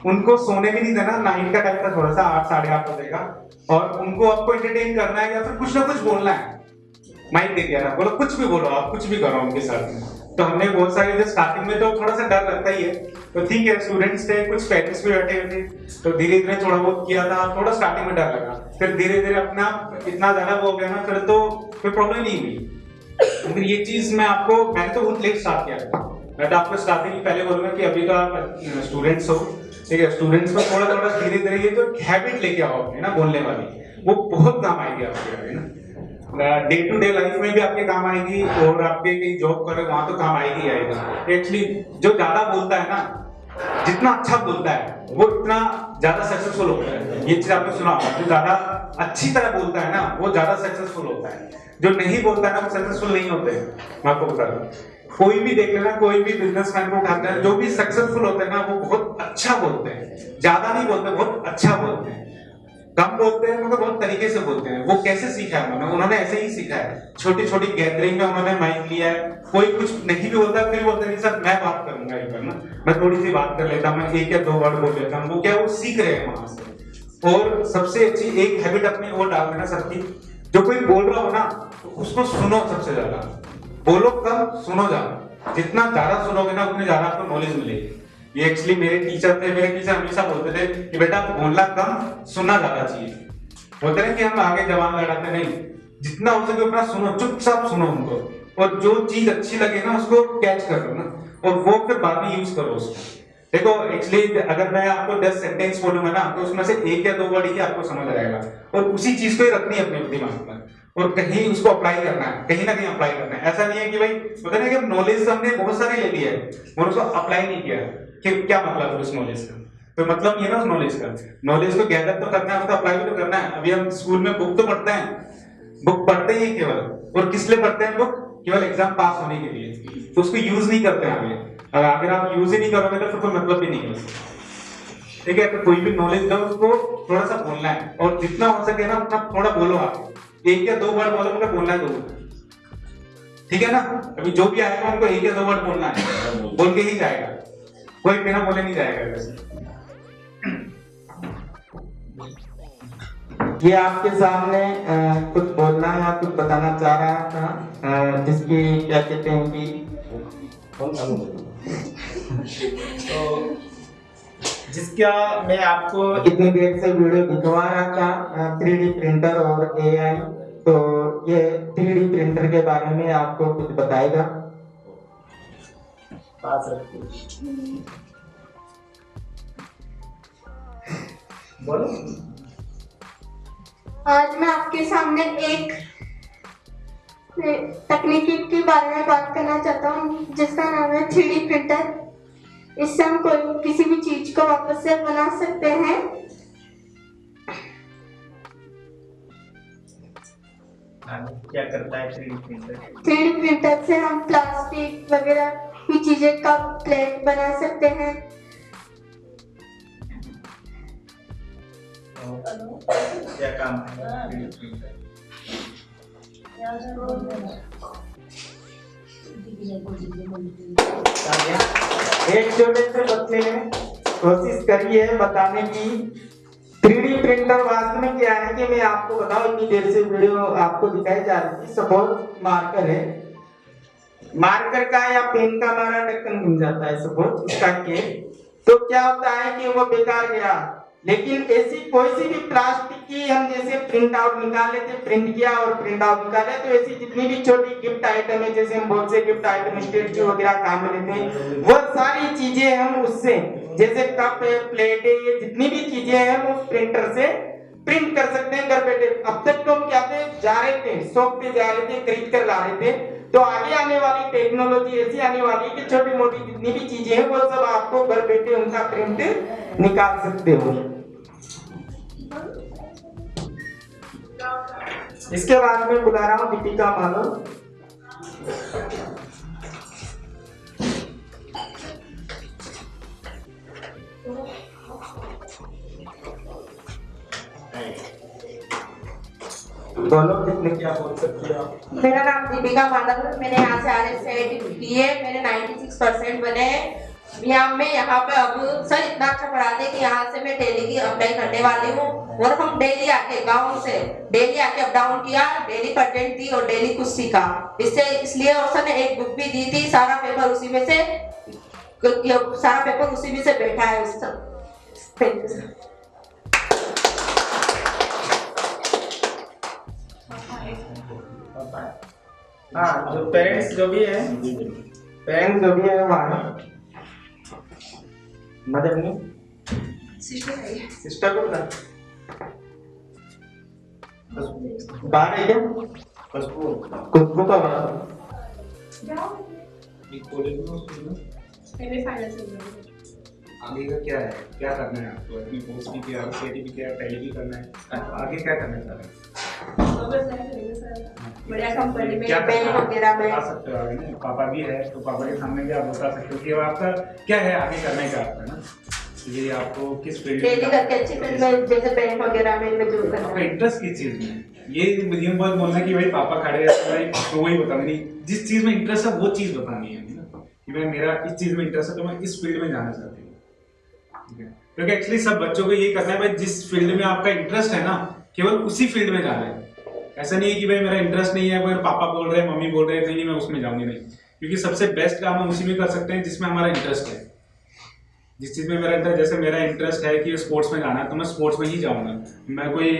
उनको सोने भी नहीं देना, नाइट का टाइम था, थोड़ा सा 8-8:30 बजे का, और उनको आपको एंटरटेन करना है या फिर कुछ ना कुछ बोलना है। माइक दे दिया था, बोलो कुछ भी बोलो, आप कुछ भी करो उनके साथ। तो हमने बहुत सारे स्टार्टिंग में तो थोड़ा सा डर लगता ही है, तो ठीक है स्टूडेंट्स थे, कुछ पेरेंट्स भी बैठे हुए थे, तो धीरे धीरे थोड़ा बहुत किया था, थोड़ा स्टार्टिंग में डर लगा, फिर धीरे धीरे अपना इतना ज्यादा वो हो गया ना, फिर तो कोई प्रॉब्लम नहीं हुई। फिर ये चीज मैंने तो बहुत लेट स्टार्ट किया था। मैं तो आपको स्टार्टिंग ही पहले बोलूंगा कि अभी तो आप स्टूडेंट्स हो, ठीक है, स्टूडेंट्स को थोड़ा थोड़ा धीरे धीरे ये तो हैबिट लेके आओ अपने ना बोलने वाली, वो बहुत काम आएगी आपके ना, डे टू डे लाइफ में भी आपके काम आएगी, और आपके कहीं जॉब कर रहे हो वहां तो काम आएगी ही आएगा। एक्चुअली जो ज्यादा बोलता है ना, जितना अच्छा बोलता है वो इतना ज्यादा सक्सेसफुल होता है। ये चीज आपने सुना होगा, जो ज्यादा अच्छी तरह बोलता है ना वो ज्यादा सक्सेसफुल होता है, जो नहीं बोलता है ना वो सक्सेसफुल नहीं होते हैं। मैं आपको बता दूं, कोई भी देख लेना, कोई भी बिजनेसमैन को उठाते हैं, जो भी सक्सेसफुल होते हैं ना वो बहुत अच्छा बोलते हैं, ज्यादा नहीं बोलते, बहुत अच्छा बोलते हैं। कम बोलते हैं मगर बहुत तरीके से बोलते हैं। वो कैसे सीखा है उन्होंने ऐसे ही सीखा है, छोटी छोटी गैदरिंग में उन्होंने माइक लिया है, कोई कुछ नहीं भी बोलता फिर बोलते नहीं सर मैं बात करूंगा एक बार ना, मैं थोड़ी सी बात कर लेता हूं, मैं एक या दो वर्ड बोल लेता हूं। वो क्या, वो सीख रहे हैं वहां से। और सबसे अच्छी एक हैबिट अपनी और डाल देना सबकी, जो कोई बोल रहा हो ना तो उसको सुनो, सबसे ज्यादा बोलो कम, सुनो ज्यादा। जितना ज्यादा सुनोगे ना उतनी ज्यादा आपको नॉलेज मिलेगी। ये एक्चुअली मेरे टीचर हमेशा बोलते थे कि बेटा बोलना कम, सुनना ज्यादा चाहिए। बोलते हैं कि हम आगे जवान लड़ाते नहीं, जितना हो सके उतना सुनो, चुपचाप सुनो उनको, और जो चीज अच्छी लगे ना उसको कैच कर लो ना, और वो फिर बाद में यूज करो उसको। देखो एक्चुअली अगर मैं आपको 10 सेंटेंस बोलूंगा ना तो उसमें से एक या दो वर्ड ही आपको समझ आएगा, और उसी चीज को ही रखनी है अपने दिमाग पर, और कहीं उसको अप्लाई करना है, कहीं ना कहीं अप्लाई करना है। ऐसा नहीं है कि भाई पता नहीं कि नॉलेज हमने बहुत सारी ले ली है और उसको अप्लाई नहीं किया, कि क्या मतलब है उस नॉलेज का। तो मतलब ये ना उस नॉलेज को गैदर तो करना है, उसको अप्लाई भी तो करना है। अभी हम स्कूल में बुक तो पढ़ते हैं, बुक पढ़ते ही केवल, और किस लिए पढ़ते हैं बुक, केवल एग्जाम पास होने के लिए, तो उसको यूज नहीं करते हैं। अगर आप यूज ही नहीं करोगे तो फिर कोई मतलब भी नहीं है, ठीक है। तो कोई भी नॉलेज दो उसको थोड़ा सा बोलना है, और जितना हो सके ना उतना थोड़ा बोलो। आप एक या दो वर्ड बोलो, मतलब बोलना है दो, ठीक है ना। अभी जो भी आएगा उनको एक या दो वर्ड बोलना है, बोल के ही जाएगा, कोई बिना बोले नहीं जाएगा। ये आपके सामने कुछ बोलना या कुछ बताना चाह रहा था, जिसकी क्या कहते हैं कि तो जिसका मैं आपको इतनी देर से वीडियो दिखवा रहा था 3D प्रिंटर और AI, तो ये 3D प्रिंटर के बारे में आपको कुछ बताएगा। पास रखिए, बोलो। आज मैं आपके सामने एक तकनीकी के बारे में बात करना चाहता हूँ, जिसका नाम है 3D प्रिंटर। इससे हम कोई किसी भी चीज को वापस से बना सकते हैं। क्या करता है 3D प्रिंटर? 3D प्रिंटर से हम प्लास्टिक वगैरह की चीजें का प्लेट बना सकते हैं। क्या काम है 3D प्रिंटर? एक छोटे से बच्चे ने कोशिश करी है बताने की 3D प्रिंटर वास्तव में क्या है, कि मैं आपको बताऊं, इतनी देर से वीडियो आपको दिखाई जा रही थी। सपोज मार्कर है, मार्कर का या पेन का हमारा ढक्कन घूम जाता है, सपोज उसका केस, तो क्या होता है कि वो बेकार गया। लेकिन ऐसी कोई सी भी प्लास्टिक की हम जैसे प्रिंट आउट निकाल लेते, प्रिंट किया और प्रिंट आउट निकाले, तो ऐसी जितनी भी छोटी गिफ्ट आइटम है, जैसे हम बहुत से गिफ्ट आइटम स्टेचू वगैरह काम में लेते हैं, वो सारी चीजें हम उससे, जैसे कप है, प्लेट है, ये जितनी भी चीजें हैं हम उस प्रिंटर से प्रिंट कर सकते हैं घर बैठे। अब तक तो हम क्या थे, जा रहे थे शॉप पे, जा रहे थे खरीद कर ला रहे थे, तो आगे आने वाली टेक्नोलॉजी ऐसी आने वाली है कि छोटी मोटी जितनी भी चीजें हैं वो सब आपको घर बैठे उनका प्रिंट निकाल सकते हो। इसके बाद में बुला रहा हूँ दीपिका माधव। बोलो कितने क्या बोल सकते हो आप? मेरा नाम दीपिका माधव, मैंने यहाँ से RS की है, मेरे 96% बने हैं, मैं यहाँ पे अब सर इतना अच्छा पढ़ाते हैं कि यहाँ से मैं डेली की अप्लाई करने वाली हूँ और हम डेली आके गांव से डेली आके अप डाउन किया, डेली कंटेंट दी और डेली कुछ सीखा। इसलिए और सर ने एक बुक भी दी थी, सारा पेपर उसी में से बैठा है उस थैंक यू सर। हाँ, जो पेरेंट्स जो भी है वहाँ मदर नहीं सिस्टर को बता बाहर है क्या खुशबू तो आगे का क्या है, क्या करना है आपको? अपनी पोस्ट भी किया, सीटी भी किया, टैली भी करना है, आगे क्या करना चाह रहे हैं? बढ़िया कंपनी में क्या बैंक वगैरह में बता सकते हो आगे ना? पापा भी है तो पापा के सामने भी आप बता सकते हो कि अब आपका क्या है आगे करने का आपका ना, ये आपको किस फील्ड डेली करके अच्छी फील्ड में जैसे बैंक वगैरह में इनमें जरूर करना आपका है। इंटरेस्ट किस चीज में? ये मुझे मत बोलना कि भाई पापा खड़े हैं तो वही बताना नहीं, जिस चीज में इंटरेस्ट है वो चीज बतानी है ना, कि भाई मेरा इस चीज में इंटरेस्ट है तो मैं इस फील्ड में जाना चाहती हूँ। क्योंकि एक्चुअली सब बच्चों को यही करना है भाई, जिस फील्ड में आपका इंटरेस्ट है ना केवल उसी फील्ड में जाना है। ऐसा नहीं है कि भाई मेरा इंटरेस्ट नहीं है, अगर पापा बोल रहे हैं मम्मी बोल रहे हैं नहीं मैं उसमें जाऊंगी नहीं, क्योंकि सबसे बेस्ट काम हम उसी में कर सकते हैं जिसमें हमारा इंटरेस्ट है। जिस चीज़ में मेरा इंटरेस्ट, जैसे मेरा इंटरेस्ट है कि स्पोर्ट्स में जाना है तो मैं स्पोर्ट्स में ही जाऊंगा, मैं कोई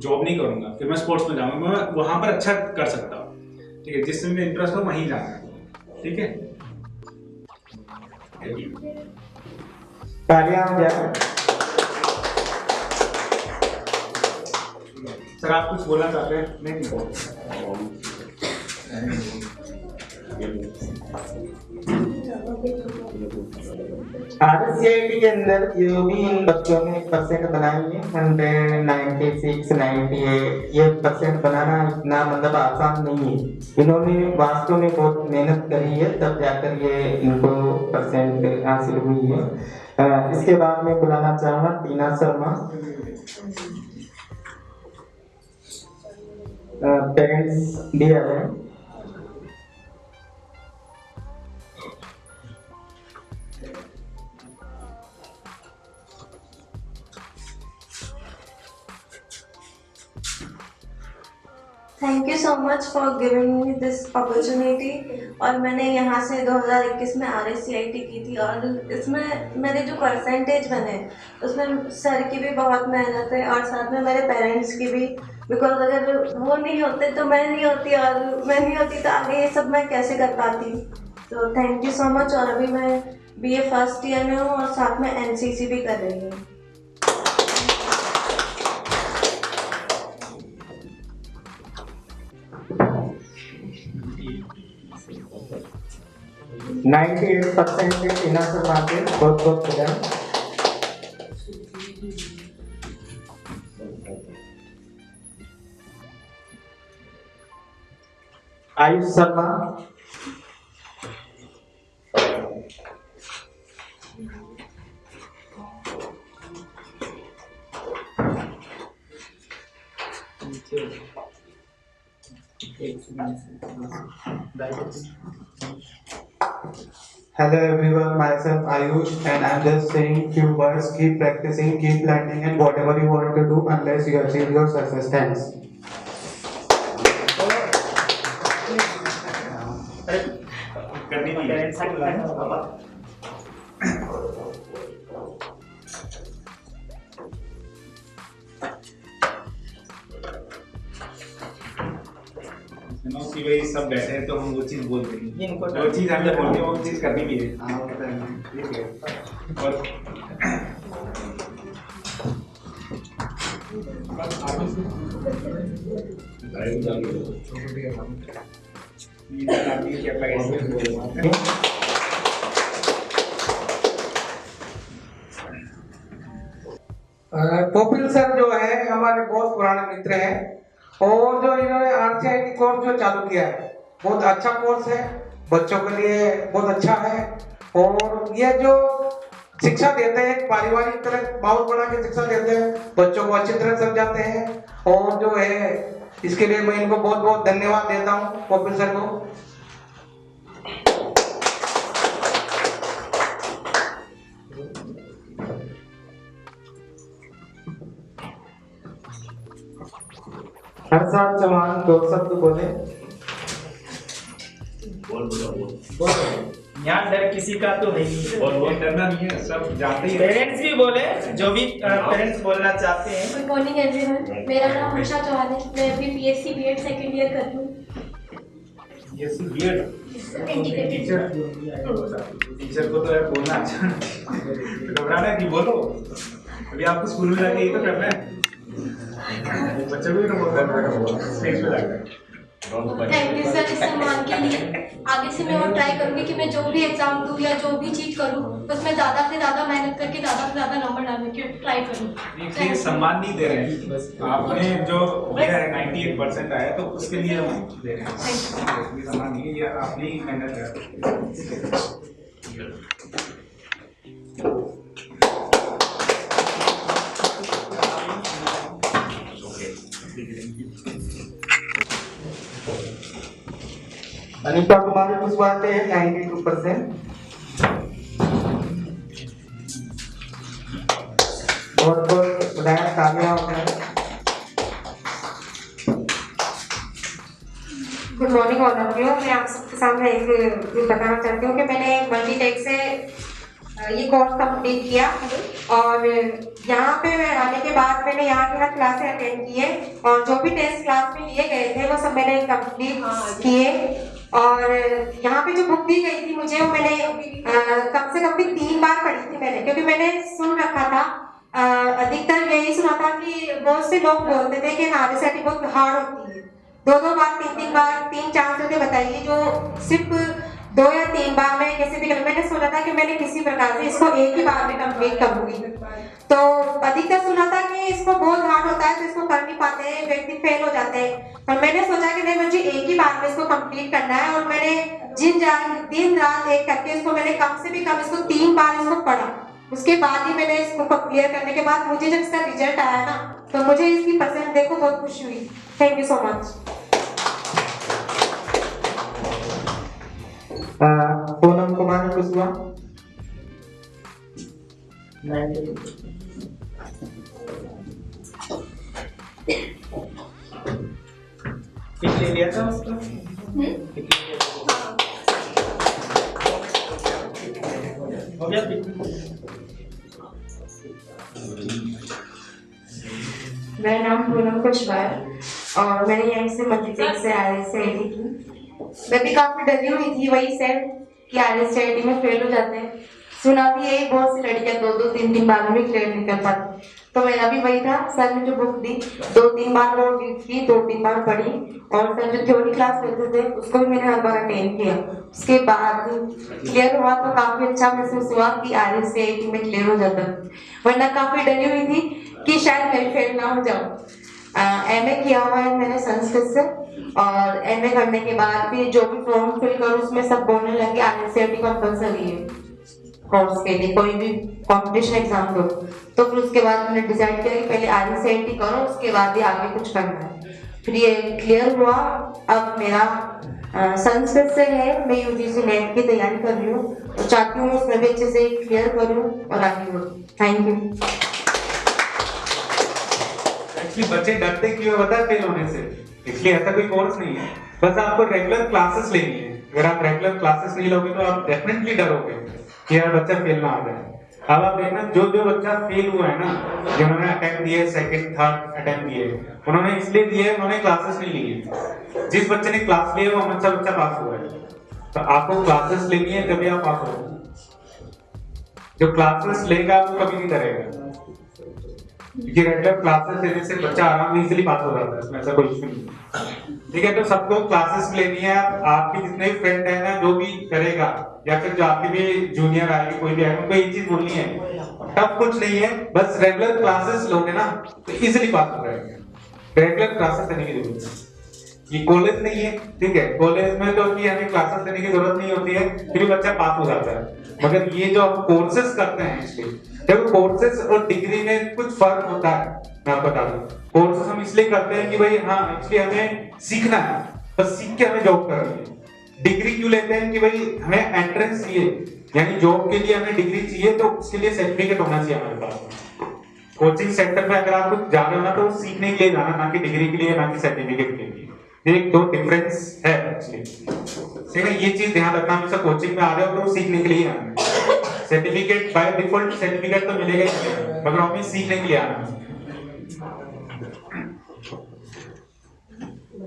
जॉब नहीं करूंगा, फिर मैं स्पोर्ट्स में जाऊंगा, मैं वहां पर अच्छा कर सकता हूँ। ठीक है, जिस चीज़ में इंटरेस्ट हो वहीं जाना है। ठीक है, सर आप कुछ बोलना चाहते हैं? नहीं RCIT के अंदर जो भी इन बच्चों ने परसेंट बनाए हैं 196, 98 ये परसेंट बनाना इतना मतलब आसान नहीं है। इन्होंने वास्तव में बहुत मेहनत करी है तब जाकर ये इनको परसेंट हासिल हुई है। इसके बाद मैं बुलाना चाहूँगा टीना शर्मा, पेरेंट्स भी आ रहे हैं। Thank you so much for giving me this opportunity. और मैंने यहाँ से 2021 में RSCIT की थी और इसमें मेरे जो परसेंटेज बने उसमें सर की भी बहुत मेहनत है और साथ में मेरे पेरेंट्स की भी, बिकॉज अगर वो नहीं होते तो मैं नहीं होती और मैं नहीं होती तो आगे ये सब मैं कैसे कर पाती। तो थैंक यू सो मच। और अभी मैं BA फर्स्ट ईयर में हूँ और साथ में NCC भी कर रही हूँ। 98% टीना शर्मा के बहुत बहुत बधाई। Ayush Sharma, Hello everyone, myself Ayush and I'm just saying few words. Keep practicing, keep learning and whatever you want to do unless you achieve your success. Thanks. कि भाई सब बैठे हैं तो हम वो चीज बोल देंगे, जो चीज हमें बोलनी है वो चीज करनी भी है। ठीक है, और कपिल सर जो है हमारे बहुत पुराने मित्र हैं और जो इन्होंने RCIT कोर्स जो चालू किया है बहुत अच्छा कोर्स है, बच्चों के लिए बहुत अच्छा है। और ये जो शिक्षा देते हैं पारिवारिक तरह माहौल बना के शिक्षा देते हैं, बच्चों को अच्छी तरह समझाते हैं और जो है इसके लिए मैं इनको बहुत बहुत धन्यवाद देता हूँ कपिल सर को। प्रसाद चौहान 2 शब्द बोले। यहाँ डर किसी का तो है ही, और डरना नहीं है, सब जानते ही हैं। पेरेंट्स भी बोले, जो भी पेरेंट्स बोलना चाहते हैं। गुड मॉर्निंग एवरीवन, मेरा नाम हर्षा चौहान है। मैं अभी बीएससी बीएड सेकंड ईयर कर रही हूँ। टीचर को तो यार बोलना अच्छा नहीं, घबराना है कि बोलो, अभी आपको स्कूल में जाके यही तो करना है, बच्चे को भी तो बोलना है स्टेज पे जाकर। थैंक यू सर इस सम्मान के लिए। आगे से मैं और ट्राई करूंगी कि मैं जो भी एग्जाम दूँ या जो भी चीज करूँ उसमें ज्यादा से ज्यादा मेहनत करके ज्यादा से ज्यादा नंबर लाने की ट्राई करूँ। ये सम्मान नहीं दे रहे हैं, बस आपने जो दिया है 98% आया तो उसके लिए हम दे रहे हैं, ये सम्मान नहीं है, ये अपनी मेहनत है। अनीता कुमारी कुशवाहा से 92%। बहुत बहुत बधाई तालियां होता है। Good morning all of you. मैं आप सबके सामने एक बताना चाहती हूँ कि मैंने मल्टीटेक से ये कोर्स कंप्लीट किया और यहाँ पे आने के बाद मैंने यहाँ की हर क्लासें अटेंड किए और जो भी टेस्ट क्लास में लिए गए थे वो सब मैंने कंप्लीट किए और यहाँ पे जो बुक दी गई थी मुझे वो मैंने कम से कम भी 3 बार पढ़ी थी मैंने, क्योंकि मैंने सुन रखा था अधिकतर यही सुना था कि बहुत से लोग बोलते थे कि आरएसआईटी बहुत हार्ड होती है, 2 बार 3 बार 3 चांस होते बताइए जो सिर्फ 2 या 3 बार में कैसे भी कर। मैंने सुना था कि मैंने किसी प्रकार से इसको एक ही बार में कंप्लीट करूंगी, तो अधिकतर सुना था कि इसको बहुत हार्ड होता है तो इसको कर नहीं पाते हैं, व्यक्ति फेल हो जाते हैं। और मैंने सोचा कि नहीं मुझे एक ही बार में इसको कंप्लीट करना है और मैंने दिन रात एक करके इसको मैंने कम से भी कम इसको 3 बार इसको पढ़ा। उसके बाद ही मैंने इसको क्लियर करने के बाद मुझे जब इसका रिजल्ट आया ना तो मुझे इसकी परसेंट देखो बहुत खुशी हुई। Thank you so much. Poonam Kumari Kushwaha. कितने लिया था उसका? हो गया? मेरा नाम पूनम कुशवाहा और मैंने यहीं से मल्टीटेक से आरएसआईटी की। मैं भी काफी डरी हुई थी वही से कि आरएसआईटी में फेल हो जाते हैं। सुना भी यही बहुत सी लड़कियां 2 3 बार में क्लियर नहीं कर पाती, तो मेरा भी वही था। सर ने जो बुक दी 2 बार वो रीड की, 2 बार पढ़ी और सर जो थ्योरी क्लास लेते थे उसको भी मैंने हर बार अटेंड किया। उसके बाद क्लियर हुआ तो काफी अच्छा महसूस हुआ कि आरएसआईटी में क्लियर हो जाता, वरना काफी डरी हुई थी कि शायद मैं फेल ना हो जाऊँ। एमए किया हुआ है मैंने संस्कृत से और एमए करने के बाद भी जो भी फॉर्म फिल करूँ उसमें सब बोलने लगे आरएसआईटी कंपल्सरी है कोर्स के लिए, कोई भी कंपटीशन एग्जाम दो। तो फिर उसके बाद मैंने डिसाइड किया कि पहले आरएसआईटी करो उसके बाद ही आगे कुछ करना है। फिर ये क्लियर हुआ। अब मेरा संस्कृत से है, मैं यूजीसी नेट की तैयारी कर रही हूँ तो चाहती हूँ उसमें भी अच्छे से क्लियर करूँ और आगे बढ़ूँ। Thank you. एक्चुअली बच्चे डरते क्यों है पता है फेल होने से? इसलिए ऐसा कोई कोर्स नहीं है, बस आपको रेगुलर क्लासेस लेनी है। अगर आप रेगुलर क्लासेस नहीं लोगे तो आप डेफिनेटली डरोगे कि यार बच्चा फेल ना आ जाए। अब आप देखना जो बच्चा फेल हुआ है ना, जिन्होंने अटेम्प्ट दिए, सेकंड थर्ड अटेम्प्ट दिए, उन्होंने इसलिए दिए उन्होंने क्लासेस नहीं ली है। जिस बच्चे ने क्लास लिए वो अच्छा बच्चा पास हुआ है, तो आपको क्लासेस लेनी है तभी आप पास होगे। जो क्लासेस लेगा वो कभी नहीं डरेगा, क्योंकि रेगुलर क्लासेस लेने से बच्चा आराम से इजीली पास हो जाता है, इसमें ऐसा कोई इशू नहीं। ठीक है, तो सबको क्लासेस लेनी है। आपके जितने भी फ्रेंड है ना, जो भी करेगा या फिर जो आपके भी जूनियर आएंगे कोई भी आएगा, उनको एक चीज बोलनी है, टफ कुछ नहीं है, बस रेगुलर क्लासेस लोगे ना तो इजीली पास हो जाएंगे। रेगुलर क्लासेस लेने की जरूरत है। ये कॉलेज नहीं है, ठीक है, कॉलेज में तो कि हमें क्लासेस लेने की जरूरत नहीं होती है, फिर भी बच्चा पास हो जाता है। मगर ये जो हम कोर्सेज करते हैं, इसलिए देखो कोर्सेज और डिग्री में कुछ फर्क होता है। मैं आपको बता दूं, कोर्सेज हम इसलिए करते हैं कि भाई हाँ इसलिए हमें सीखना है, बस सीख के हमें जॉब करनी है। डिग्री क्यों लेते हैं कि भाई हमें एंट्रेंस चाहिए, यानी जॉब के लिए हमें डिग्री चाहिए, तो उसके लिए सर्टिफिकेट होना चाहिए हमारे पास। कोचिंग सेंटर में अगर आपको जाना हो ना तो सीखने के लिए जाना, ना कि डिग्री के लिए, ना कि सर्टिफिकेट के लिए। ये एक दो डिफरेंस है एक्चुअली, ठीक है। ये चीज ध्यान रखना, हमेशा कोचिंग में आ रहे हो तो सीखने के लिए आना है। सर्टिफिकेट बाय डिफॉल्ट सर्टिफिकेट तो मिलेगा ही मिलेगा, मगर हमें सीखने के लिए आना है।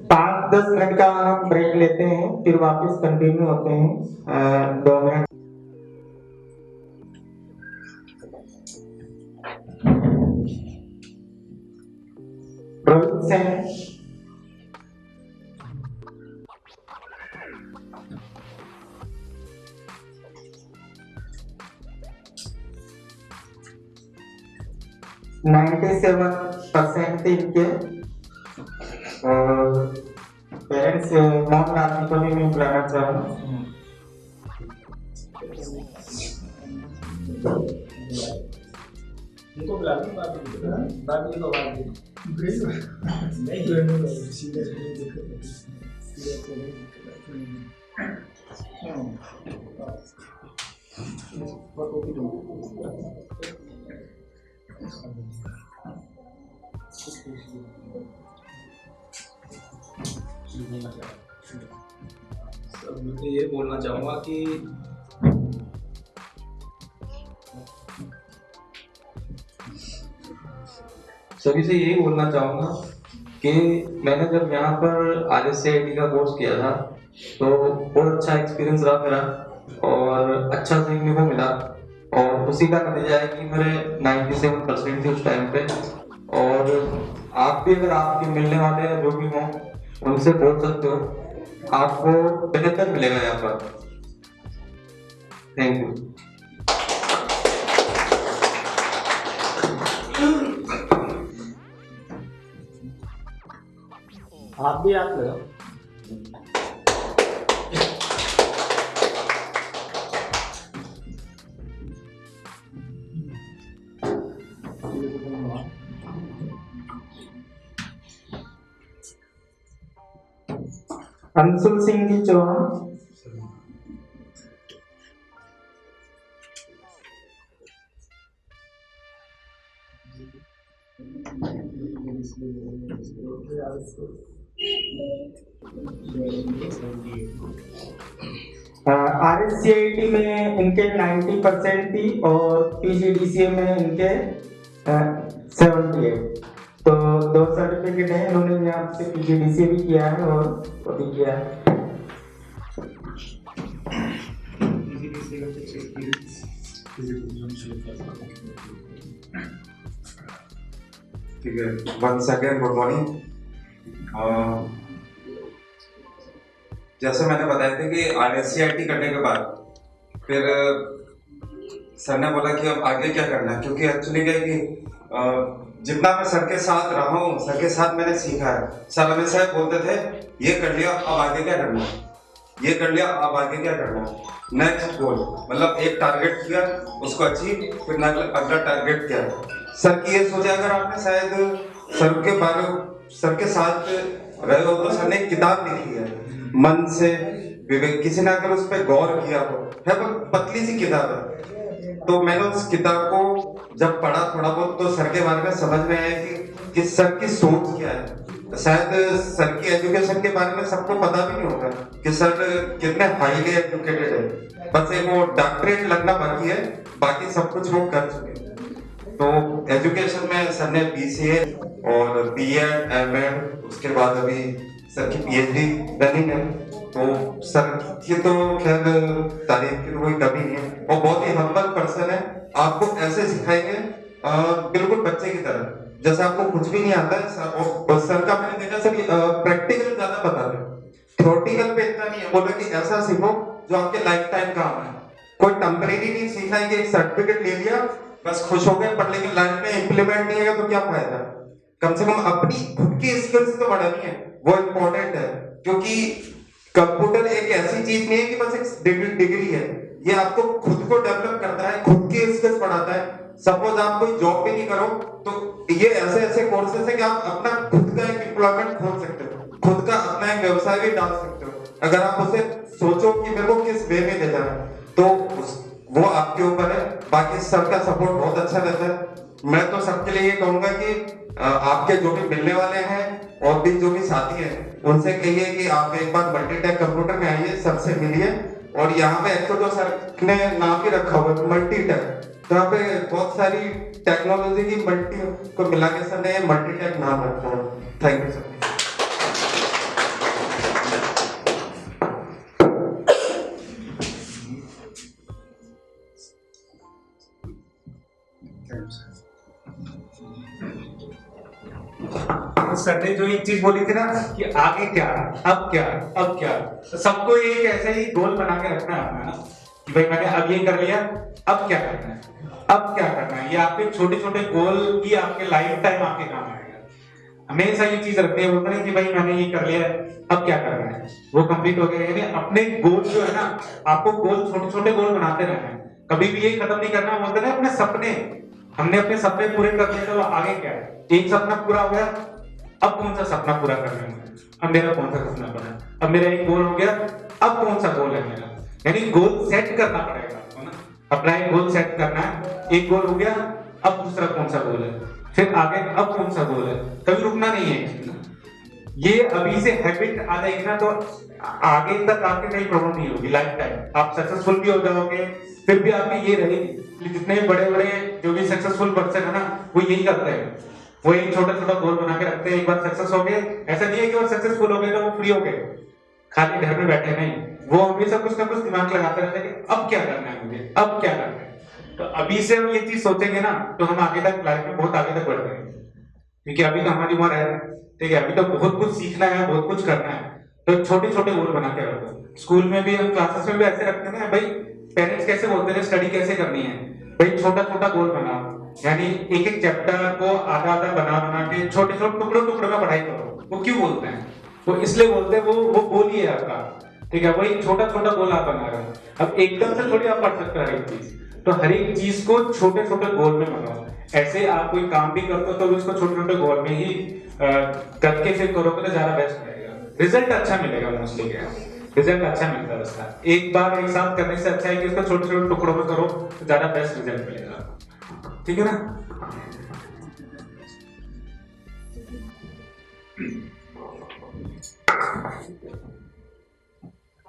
5-10 मिनट का हम ब्रेक लेते हैं, फिर वापस कंटिन्यू होते हैं 2 मिनट। रोहित सेन, %97 थे इनके, और पेरेंट्स मोहन राशि को भी मैं बुलाना चाहूँगा। उनको बुला लो, बात नहीं मैं ये बोलना चाहूँगा कि सभी से यही बोलना चाहूँगा कि मैंने जब यहाँ पर RSCIT का कोर्स किया था तो बहुत अच्छा एक्सपीरियंस रहा मेरा, और अच्छा सीखने को मिला, और उसी का नतीजा है कि मेरे 97% थे उस टाइम पे। और आप भी अगर आपके मिलने वाले जो भी हों उनसे बोल सकते हो, आपको बेहतर मिलेगा यहाँ पर। Thank you. आप भी आप लगाओ। अंशुल सिंह जी चौहान, RSCIT में इनके 90% थी और PGDCA में इनके 78। तो 2 सर्टिफिकेट है, इन्होंने यहाँ से PGDCA भी किया है और वो भी किया है। ठीक है, वंस अगेन गुड मॉर्निंग। जैसे मैंने बताया था कि RSCIT करने के बाद फिर सर ने बोला कि अब आगे क्या करना है, क्योंकि एक्चुअली क्या है कि जितना मैं सर के साथ रहा हूँ, सर के साथ मैंने सीखा है। सर हमेशा बोलते थे ये कर लिया अब आगे क्या करना है, ये कर लिया अब आगे क्या करना है, नेक्स्ट गोल, मतलब एक टारगेट किया उसको अचीव, फिर अगला टारगेट किया। सर की ये सोचा, अगर आपने शायद सर के साथ रहे हो तो सर ने एक किताब लिखी है मन से विवेक, किसी ने अगर उस पर गौर किया हो, है पतली सी किताब है। तो मैंने उस किताब को जब पढ़ा थोड़ा बहुत तो सर के बारे में समझ में आया कि सर की सोच क्या है। शायद सर की एजुकेशन के बारे में सबको पता भी नहीं होगा कि सर कितने हाईली एजुकेटेड है, बस एक वो डॉक्टरेट लगना बाकी है, बाकी सब कुछ वो कर चुके। तो एजुकेशन में सर ने BCA और B.Ed, M.Ed, उसके बाद अभी सर की PhD रनिंग है। तो सर की तो खैर तारीफ की कोई कमी नहीं है, और बहुत ही हम्बल पर्सन है। आपको ऐसे सिखाएंगे बिल्कुल बच्चे की तरह, जैसे आपको कुछ भी नहीं आता है। और सर का मैंने देखा सर प्रैक्टिकल ज्यादा बताते हैं, थ्योरेटिकल पे इतना नहीं है। बोला कि ऐसा सीखो जो आपके लाइफ टाइम काम है, कोई टेम्परेरी नहीं सीखना है कि एक सर्टिफिकेट ले लिया बस खुश हो गए, पढ़ लेकिन लाइफ में इम्प्लीमेंट नहीं है तो क्या फायदा। कम से कम अपनी खुद की स्किल्स तो बढ़ानी है, वो इम्पोर्टेंट है। क्योंकि कंप्यूटर एक ऐसी चीज नहीं है कि बस एक डिग्री है, ये आपको खुद को डेवलप करता है, खुद की स्किल्स बढ़ाता है। सपोज आप कोई जॉब भी नहीं करो तो ये ऐसे ऐसे कोर्सेज है कि आप अपना खुद का एक एम्प्लॉयमेंट खोल सकते हो, खुद का अपना एक व्यवसाय भी डाल सकते हो, अगर आप उसे सोचो कि मेरे को किस वे में ले जाना है। तो वो आपके ऊपर है। बाकी सबका सपोर्ट बहुत अच्छा रहता है। मैं तो सबके लिए ये कहूंगा कि आपके जो भी मिलने वाले हैं और भी जो भी साथी हैं उनसे कहिए कि आप एक बार मल्टीटेक कंप्यूटर में आइए, सबसे मिलिए। और यहाँ पे एक तो जो सर ने नाम भी रखा हुआ है मल्टीटेक, तो यहाँ पे बहुत सारी टेक्नोलॉजी की मल्टी को मिला के सर ने मल्टीटेक नाम रखा है। Thank you sir. सर ने जो एक चीज बोली थी ना कि आगे क्या, अब क्या, अब क्या, तो सबको एक ऐसे ही गोल बना के रखना है अपना ना कि भाई मैंने अब ये कर लिया, अब क्या करना है, अब क्या करना है। ये आपके छोटे छोटे गोल भी आपके लाइफ टाइम आपके काम आएगा। हमेशा ये चीज रखते हैं, बोलते हैं कि भाई मैंने ये कर लिया, अब क्या करना है, वो कंप्लीट हो गया। यानी अपने गोल जो है ना, आपको गोल छोटे छोटे गोल बनाते रहना है, कभी भी ये खत्म नहीं करना। बोलते हैं अपने सपने, हमने अपने सपने पूरे कर लिए, तो आगे क्या है। एक सपना पूरा हो गया, अब कौन सा सपना पूरा करना है, अब मेरा कौन सा सपना बना, अब मेरा एक गोल हो गया, अब कौन सा गोल है मेरा। यानी गोल सेट करना पड़ेगा आपको ना, अपना एक गोल सेट करना है। एक गोल हो गया, अब दूसरा कौन सा गोल है, फिर आगे अब कौन सा गोल है। कभी रुकना नहीं है। ये अभी से हैबिट आ जाएगी ना, तो आगे तक आपके कहीं प्रॉब्लम नहीं होगी। लाइफ टाइम आप सक्सेसफुल भी हो जाओगे, फिर भी आपकी ये रहेगी। जितने बड़े बड़े जो भी सक्सेसफुल पर्सन है ना, वो यही करते हैं, वो एक छोटा छोटा गोल बना के रखते हैं। एक बार सक्सेस हो गए, ऐसा नहीं है कि वो सक्सेसफुल हो गए तो वो फ्री हो गए, खाली घर में बैठे नहीं। वो हमेशा कुछ ना कुछ दिमाग लगाते रहते हैं कि अब क्या करना है मुझे, अब क्या करना है। तो अभी से हम ये चीज सोचेंगे ना, तो हम आगे तक लाइफ में बहुत आगे तक बढ़ जाएंगे। क्योंकि अभी तो हमारी उम्र है, ठीक है, अभी तो बहुत कुछ सीखना है, बहुत कुछ करना है। तो छोटे छोटे गोल बना के रखो। स्कूल में भी हम क्लासेस में भी ऐसे रखते हैं ना, भाई पेरेंट्स कैसे बोलते हैं स्टडी कैसे करनी है, भाई छोटा छोटा गोल बनाओ। यानी एक एक चैप्टर को आधा आधा बना के छोटे छोटे टुकड़ों टुकड़ों में पढ़ाई करो। वो क्यों बोलते हैं, वो इसलिए बोलते हैं, वो गोल ही है आपका, ठीक है। वही छोटा छोटा गोल आप बना रहे हो। अब एकदम से थोड़ी आप पढ़ सकते हो हर एक चीज, तो हर एक चीज को छोटे छोटे गोल में बनाओ। ऐसे आप कोई काम भी करते हो तो उसको छोटे छोटे गोल में ही करके फिर करोगे तो ज्यादा बेस्ट रहेगा, रिजल्ट अच्छा मिलेगा। मोस्टली क्या रिजल्ट अच्छा मिलता है उसका, एक बार एक साथ करने से अच्छा है कि उसको छोटे छोटे टुकड़ों में करो तो ज्यादा बेस्ट रिजल्ट मिलेगा, ठीक है ना।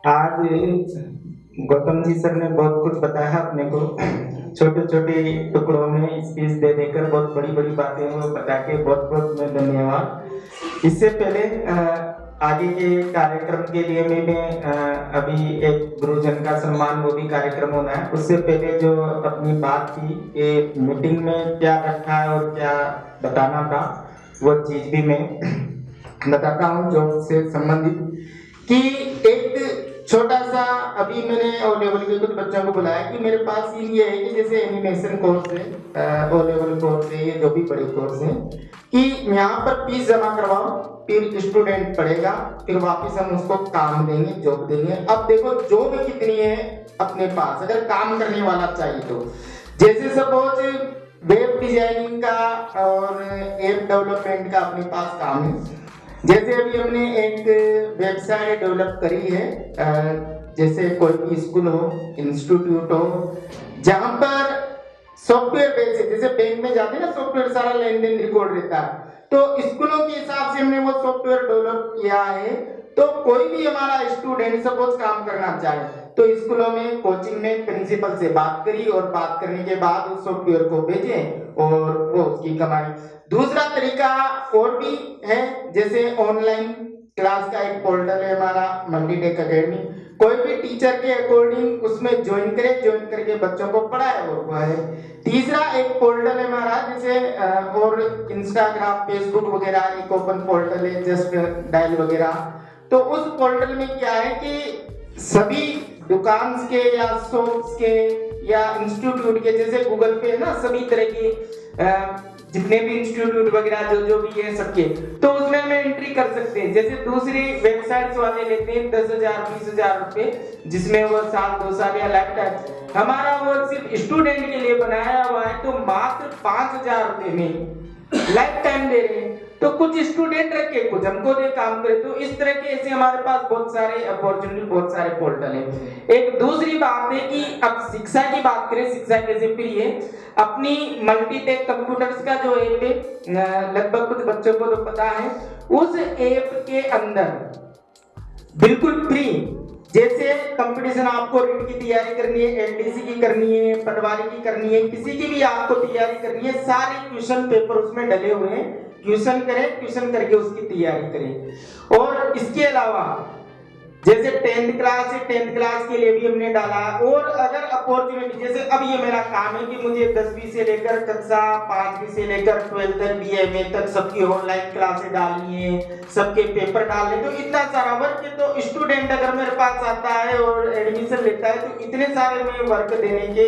आज गौतम जी सर ने बहुत कुछ बताया अपने को, छोटे छोटे टुकड़ों में स्पीच दे देकर बहुत बड़ी बड़ी बातें वो बता के बहुत बहुत मैं धन्यवाद। इससे पहले आगे के कार्यक्रम के लिए मैं अभी एक गुरुजन का सम्मान वो भी कार्यक्रम होना है, उससे पहले जो अपनी बात थी कि मीटिंग में क्या रखा है और क्या बताना था, वो चीज भी मैं बताता हूँ जॉब से संबंधित। कि एक छोटा सा अभी मैंने ओ लेवल के कुछ बच्चों को बुलाया कि मेरे पास ये है कि जैसे एनिमेशन कोर्स है, ओ लेवल कोर्स है, ये जो भी बड़े कोर्स है, कि यहाँ पर फीस जमा करवाओ, फिर स्टूडेंट पढ़ेगा, फिर वापस हम उसको काम देंगे, जॉब देंगे। अब देखो जॉब कितनी है अपने पास, अगर काम करने वाला चाहिए तो। जैसे सपोज वेब डिजाइनिंग का और ऐप डेवलपमेंट का अपने पास काम है। जैसे अभी हमने एक वेबसाइट डेवलप करी है, जैसे कोई भी स्कूल हो, इंस्टीट्यूट हो, जहां पर सॉफ्टवेयर बेस्ड, जैसे बैंक में जाते हैं ना, सॉफ्टवेयर सारा लेन देन रिकॉर्ड रहता है, तो स्कूलों के हिसाब से हमने वो सॉफ्टवेयर डेवलप किया है। तो कोई भी हमारा स्टूडेंट सपोज काम करना चाहे तो स्कूलों में कोचिंग में प्रिंसिपल से बात करी और बात करने के बाद उस सॉफ्टवेयर को भेजें और वो उसकी कमाई। दूसरा तरीका और भी है, जैसे ऑनलाइन क्लास का एक पोर्टल है हमारा मल्टीटेक एकेडमी, कोई भी टीचर के अकॉर्डिंग उसमें ज्वाइन करे, ज्वाइन करके बच्चों को पढ़ाए और वो है। तीसरा एक पोर्टल है हमारा, जैसे और इंस्टाग्राम फेसबुक वगैरह एक ओपन पोर्टल है, जस्ट डायल वगैरह। तो उस पोर्टल में क्या है कि सभी दुकान के या शॉप्स के या इंस्टीट्यूट के, जैसे गूगल पे है ना, सभी तरह के जितने भी इंस्टीट्यूट वगैरह जो भी है सबके, तो उसमें हम एंट्री कर सकते हैं। जैसे दूसरी वेबसाइट्स वाले लेते हैं 10,000 20,000 रुपए, जिसमें वो साल 2 साल या लाइफ टाइम। हमारा वो सिर्फ स्टूडेंट के लिए बनाया हुआ है, तो मात्र 5,000 रुपए में लाइफ टाइम दे रहे हैं। तो कुछ स्टूडेंट रखे, कुछ हमको दे काम करे। तो इस तरह के ऐसे हमारे पास बहुत सारे अपॉर्चुनिटी, बहुत सारे पोर्टल है। एक दूसरी बात है कि अब शिक्षा की बात करें, शिक्षा कैसे फ्री है। अपनी मल्टीटेक कंप्यूटर्स का जो ऐप है, लगभग कुछ बच्चों को तो पता है, उस ऐप के अंदर बिल्कुल फ्री, जैसे कंपटीशन आपको रीट की तैयारी करनी है, एलडीसी की करनी है, पटवारी की करनी है, किसी की भी आपको तैयारी करनी है, सारे क्वेश्चन पेपर उसमें डले हुए हैं। क्वेश्चन करें, क्वेश्चन करके उसकी तैयारी करें। और इसके अलावा जैसे 10th क्लास है, 10th क्लास के लिए भी हमने डाला। और अगर अपॉर्चुनिटी, जैसे अब ये मेरा काम है कि मुझे 10वीं से लेकर कक्षा 5वीं से लेकर 12th तक, बीएमए तक सबकी ऑनलाइन क्लासेस डालनी है, सबके पेपर डालने, तो इतना सारा वर्क है। तो स्टूडेंट अगर मेरे पास आता है और एडमिशन लेता है तो इतने सारे में वर्क देने के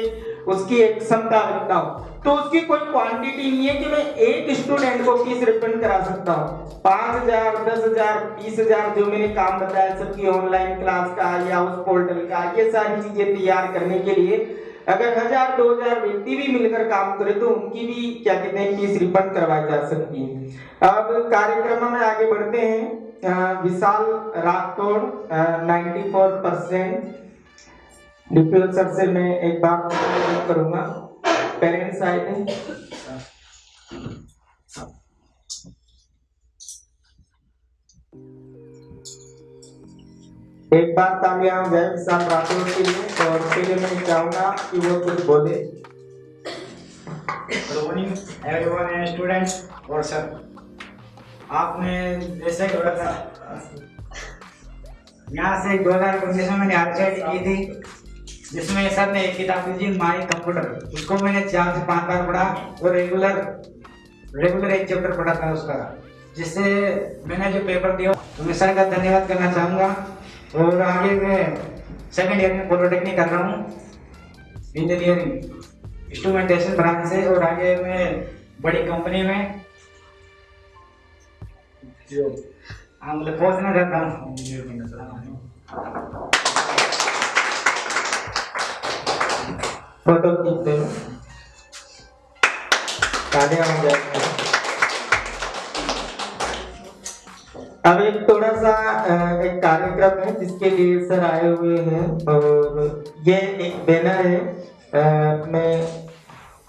उसकी एक क्षमता रखता हूँ। तो उसकी कोई क्वांटिटी नहीं है कि मैं एक स्टूडेंट को फीस रिफंड करा सकता हूँ। 5,000, 10,000, 20,000 जो मैंने काम बताया सबकी ऑनलाइन क्लास का या उस पोर्टल का, ये सारी चीजें तैयार करने के लिए अगर 1,000, 2,000 व्यक्ति भी मिलकर काम करे तो उनकी भी क्या कहते हैं फीस रिफंड करवाई जा सकती है। अब कार्यक्रम में आगे बढ़ते हैं। विशाल राठौड़ 94%। डिप्टी सर से मैं एक बात करूंगा, पेरेंट्स आए थे। एक बात तालियां हो जाए विशाल राठौड़ के लिए। और पहले मैं चाहूंगा कि वो कुछ बोले। Good morning everyone students. और सर आपने जैसे बोला था, यहाँ से 2019 में मैंने आरसीआईटी की थी, जिसमें सर ने एक किताब दी थी माई कंप्यूटर। उसको मैंने 4 से 5 बार पढ़ा और रेगुलर एक चैप्टर पढ़ा था उसका, जिससे मैंने जो पेपर दिया तो मैं सर का धन्यवाद करना चाहूँगा। और आगे मैं सेकंड ईयर में पॉलिटेक्निक कर रहा हूँ, इंजीनियरिंग इंस्ट्रूमेंटेशन ब्रांच से। और आगे मैं बड़ी कंपनी में जो मतलब पहुँचना चाहता हूँ। फोटो खींचते हैं, तालियां हो जाए। अब एक थोड़ा सा एक कार्यक्रम है जिसके लिए सर आए हुए हैं। और ये एक बैनर है, मैं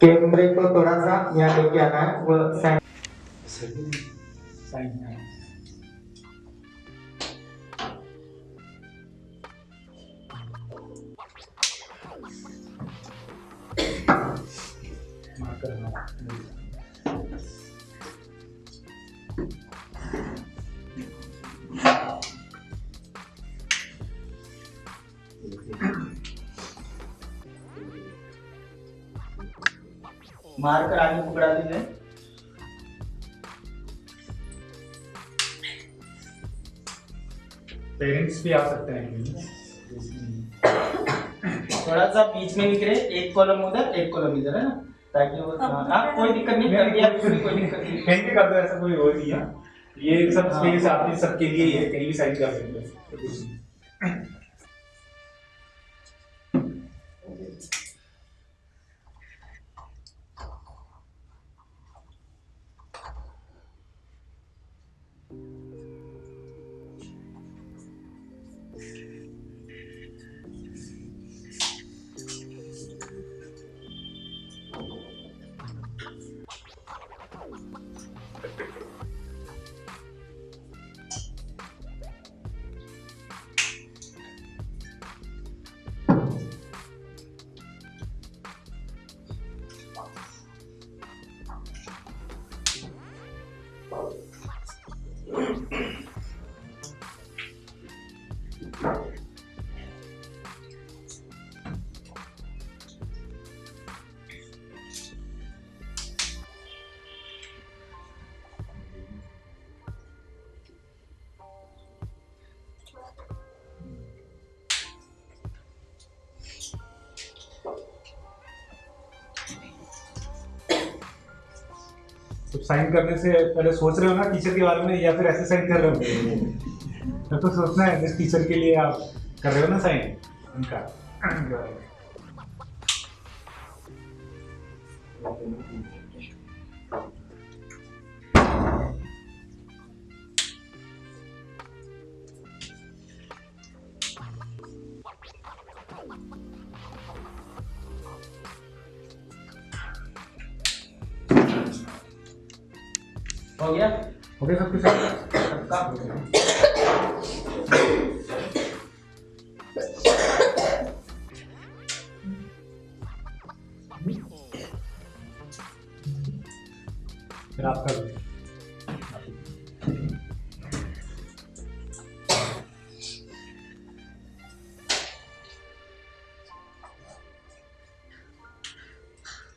कैमरे को थोड़ा सा यहाँ लेके आना है, वो साइन मारकर आगे पकड़ा दीजिए। पेरेंट्स भी आ सकते हैं। थोड़ा सा बीच में निकले, एक कॉलम उधर एक कॉलम इधर, है ना, ताकि वो कोई दिक्कत नहीं, कर दिया कोई दिक्कत नहीं, कहीं भी कर दो, ऐसा कोई वो नहीं है। ये सब स्पेस आपके सबके लिए ही है, कहीं भी साइड कर सकते हैं। तो साइन करने से पहले सोच रहे हो ना टीचर के बारे में, या फिर ऐसे साइन कर रहे हो? तो सोचना है जिस टीचर के लिए आप कर रहे हो ना साइन, उनका। हो गया सब कुछ सबका फिर आपका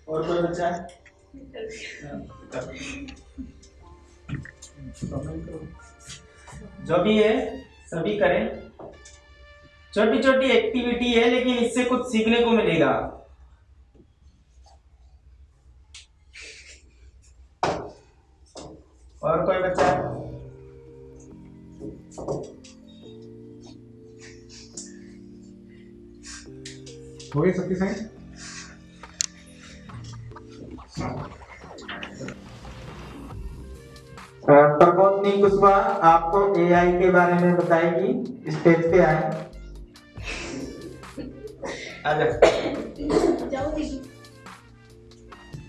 और कोई बच्चा है? जो भी है सभी करें। छोटी छोटी एक्टिविटी है लेकिन इससे कुछ सीखने को मिलेगा। और कोई बच्चा है? हो गई सबकी साइन? प्रबोधनी कुशवाहा आपको एआई के बारे में बताएगी, स्टेज पे आए। जाओ दीदी।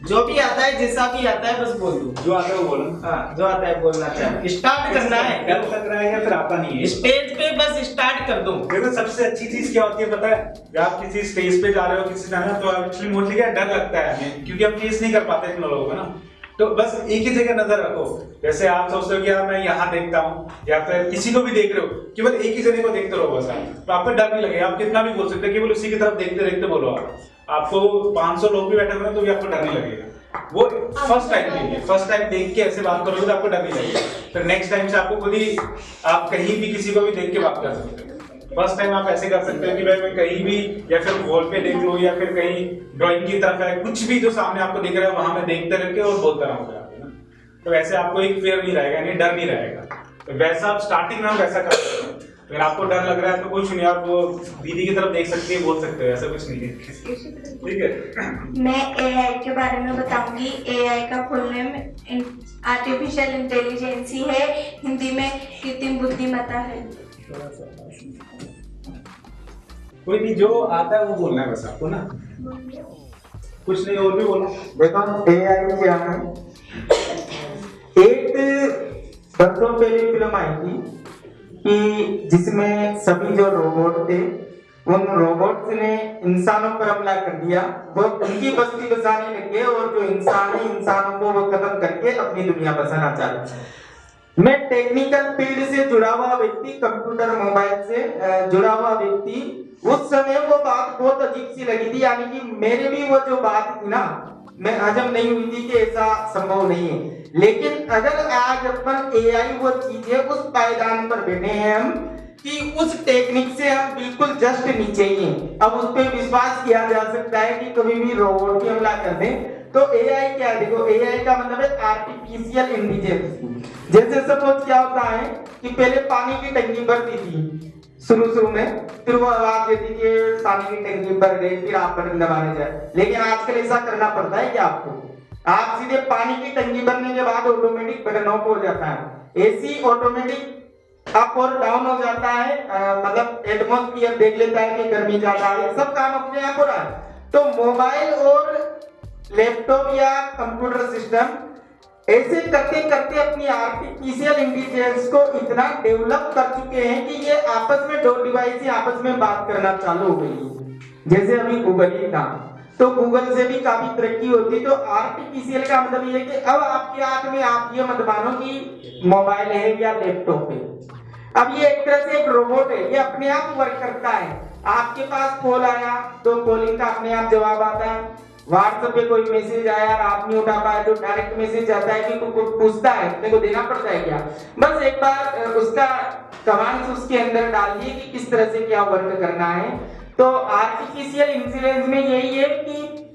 जो भी आता है जैसा भी आता है बस बोल दो। जो आता है वो बोलो। हाँ जो आता है बोलना चाहिए। स्टार्ट करना है। डर लग रहा है या फिर आता नहीं है? स्टेज पे बस स्टार्ट कर दो। देखो सबसे अच्छी चीज क्या होती है पता है? जब आप किसी स्टेज पे जा रहे हो किसी जाना तो एक्चुअली मोस्टली क्या डर लगता है हमें, क्योंकि हम फेस नहीं कर पाते इतने लोगों को ना। तो बस एक ही जगह नजर रखो। जैसे आप सोचते हो कि यार मैं यहाँ देखता हूँ या फिर किसी को भी देख रहे हो, केवल एक ही जगह को देखते रहो बस आप, तो आपको डर नहीं लगेगा। आप कितना भी बोल सकते हो, केवल उसी की तरफ देखते देखते बोलो। आपको 500 लोग भी बैठे हुए तो भी आपको डर नहीं लगेगा। वो फर्स्ट टाइम के लिए, फर्स्ट टाइम देख के ऐसे बात करोगे तो आपको डर नहीं लगेगा। फिर नेक्स्ट टाइम से आपको खुद ही आप कहीं भी किसी को भी देख के बात कर सकते हो। फर्स्ट टाइम आप ऐसे कर सकते हो कि भाई मैं कहीं भी या फिर वॉल पे देख लो या फिर कहीं ड्राइंग की तरफ है, कुछ भी जो सामने आपको दिख रहा है वहां मैं देखते रह के और बोलता रहूंगा। तो वैसे आपको एक फेयर नहीं रहेगा, नहीं डर नहीं रहेगा। तो वैसा आप स्टार्टिंग में वैसा कर सकते हो। अगर आपको डर लग रहा है तो कुछ नहीं, आप वो दीदी की तरफ देख सकते हैं, बोल सकते हो, ऐसा कुछ नहीं है। ठीक है। मैं एआई के बारे में बताऊंगी। एआई का फुल नेम आर्टिफिशियल इंटेलिजेंसी है, हिंदी में कृत्रिम बुद्धिमत्ता है। कोई भी जो आता है वो बोलना है बस आपको ना, कुछ नहीं और भी बोलो। देखो एआई क्या है, एक वर्षों पहले फिल्म आई थी कि जिसमें सभी जो रोबोट थे उन रोबोट्स ने इंसानों पर हमला कर दिया, वो उनकी बस्ती बसाने लगे और जो इंसान है इंसानों को वो खत्म करके अपनी दुनिया बसाना चाहते। मैं टेक्निकल फील्ड से जुड़ा हुआ व्यक्ति, कंप्यूटर मोबाइल से जुड़ा हुआ व्यक्ति, उस समय वो बात बहुत अजीब सी लगी थी। यानी कि मेरे भी वो जो बात थी ना, मैं हजम नहीं हुई थी कि ऐसा संभव नहीं है। लेकिन अगर आज अपन एआई वो चीज है, उस पायदान पर बैठे हैं हम कि उस टेक्निक से हम बिल्कुल जस्ट नीचे ही हैं। अब उस पर विश्वास किया जा सकता है कि कभी भी रोबोट भी हमला कर दें। तो एआई क्या है? देखो एआई का मतलब है आर्टिफिशियल इंटेलिजेंस। जैसे सपोज क्या होता है कि पहले पानी की टंकी भरती थी शुरू में, फिर वो आवाज देती कि पानी की टंकी भर गई, फिर आप बटन दबाने जाए। लेकिन आजकल ऐसा करना पड़ता है क्या आपको? आप सीधे पानी की टंकी भरने के बाद ऑटोमेटिक बटन ऑफ हो जाता है, एसी ऑटोमेटिक अप और डाउन हो जाता है, मतलब एटमॉस्फेयर देख लेता है कि गर्मी ज्यादा है, सब काम अपने आप हो रहा है। तो मोबाइल और लैपटॉप या कंप्यूटर सिस्टम ऐसे करते करते अपनी आर्टिफिशियल इंटेलिजेंस को इतना डेवलप कर चुके हैं कि ये आपस में दो डिवाइस आपस में बात करना चालू हो गई है। जैसे अभी गूगल ही था, तो गूगल से भी काफी तरक्की होती। तो आर्टिफिशियल का मतलब ये है कि अब आपके हाथ में, आप ये मत मानो कि मोबाइल है या लैपटॉप है, अब ये एक तरह से एक रोबोट है, ये अपने आप वर्क करता है। आपके पास कॉल आया तो कॉलिंग का अपने आप जवाब आता है। व्हाट्सएप पे कोई मैसेज आया और आप नहीं उठा पाए तो डायरेक्ट मैसेज आता है कि कोई पूछता है, तेरे को देना पड़ता है क्या? बस एक बार उसका कमांड्स उसके अंदर डाल दिए कि किस तरह से क्या वर्क करना है। तो आर्टिफिशियल इंटेलिजेंस में यही है कि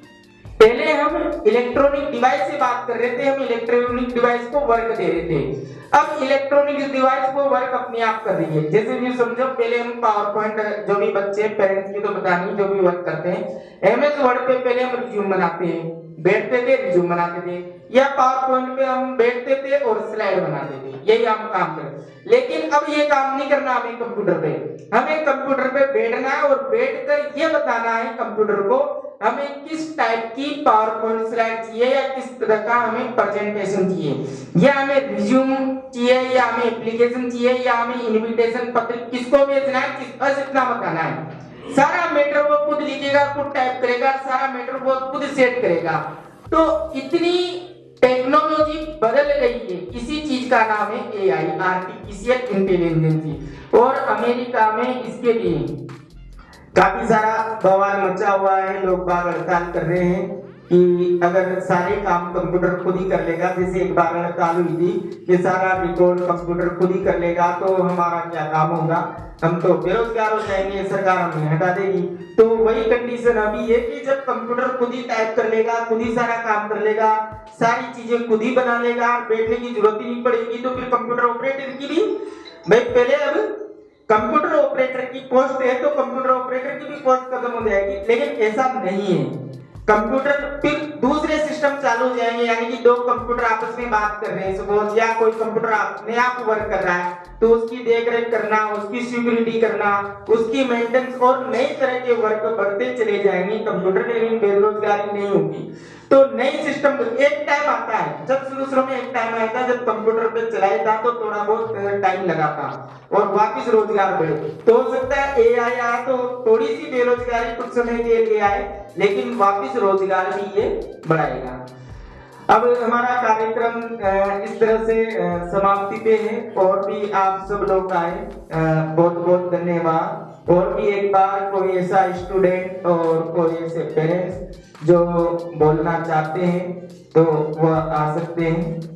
पहले हम इलेक्ट्रॉनिक डिवाइस से बात कर रहे थे, हम इलेक्ट्रॉनिक डिवाइस को वर्क दे रहे थे। अब इलेक्ट्रॉनिक डिवाइस को वर्क अपने आप कर रही है। जैसे भी समझो, पहले हम पावर पॉइंट, जो भी बच्चे पेरेंट्स की तो पता नहीं, जो भी वर्क करते हैं एमएस वर्ड पे पहले हम रिज्यूम बनाते हैं, बैठते थे रिज्यूम बनाते थे, या पावर पॉइंट पे हम बैठते थे और स्लाइड बनाते थे, यही हम काम करते। लेकिन अब ये काम नहीं करना हमें कंप्यूटर पे, हमें कंप्यूटर पे बैठना है और बैठकर ये बताना है कंप्यूटर को हमें किस टाइप की पावर पॉइंट स्लाइड चाहिए या किस तरह का हमें प्रेजेंटेशन चाहिए, या हमें रिज्यूम चाहिए या हमें एप्लीकेशन चाहिए या हमें इनविटेशन पत्र किसको भेजना है, किस बस इतना बताना है। सारा मैटर वो खुद लिखेगा, खुद टाइप करेगा, सारा मैटर वो खुद सेट करेगा। तो इतनी टेक्नोलॉजी बदल गई है, इसी चीज का नाम है एआई, आर्टिफिशियल इंटेलिजेंस। और अमेरिका में इसके लिए काफी सारा बवाल मचा हुआ है, लोग बाग हड़ताल कर रहे हैं कि अगर सारे काम कंप्यूटर खुद ही कर लेगा, जैसे एक बार हड़ताल हुई थी कि सारा रिकॉर्ड कंप्यूटर खुद ही कर लेगा तो हमारा क्या काम होगा, हम तो बेरोजगार हो जाएंगे, सरकार हमें हटा देगी। तो वही कंडीशन अभी है कि जब कंप्यूटर खुद ही टाइप कर लेगा, खुद ही सारा काम कर लेगा, सारी चीजें खुद ही बना लेगा, बैठने की जरूरत ही नहीं पड़ेगी, तो फिर कंप्यूटर ऑपरेटर की भी भाई पहले अब कंप्यूटर ऑपरेटर की पोस्ट है तो कंप्यूटर ऑपरेटर की भी पोस्ट खत्म हो जाएगी, लेकिन ऐसा नहीं है। कंप्यूटर फिर दूसरे सिस्टम चालू हो जाएंगे, यानी कि दो कंप्यूटर आपस में बात कर रहे हैं सपोज, या कोई कंप्यूटर अपने आप वर्क कर रहा है तो उसकी देखरेख करना, उसकी सिक्योरिटी करना, उसकी मेंटेनेंस और नई तरह के वर्क बढ़ते चले जाएंगे। कंप्यूटर के लिए बेरोजगारी नहीं होगी। तो नई सिस्टम एक टाइम आता है, जब शुरू में एक टाइम आया था जब कंप्यूटर पे चलाया था तो थोड़ा बहुत टाइम लगा था और वापस रोजगार बढ़े। तो हो सकता है एआई आया तो थोड़ी सी बेरोजगारी कुछ समय के लिए आए, लेकिन वापस रोजगार भी ये बढ़ाएगा। अब हमारा कार्यक्रम इस तरह से समाप्ति पे है, और भी आप सब लोग आए, बहुत बहुत धन्यवाद। और भी एक बार कोई ऐसा स्टूडेंट और कोई ऐसे पेरेंट्स जो बोलना चाहते हैं तो वह आ सकते हैं।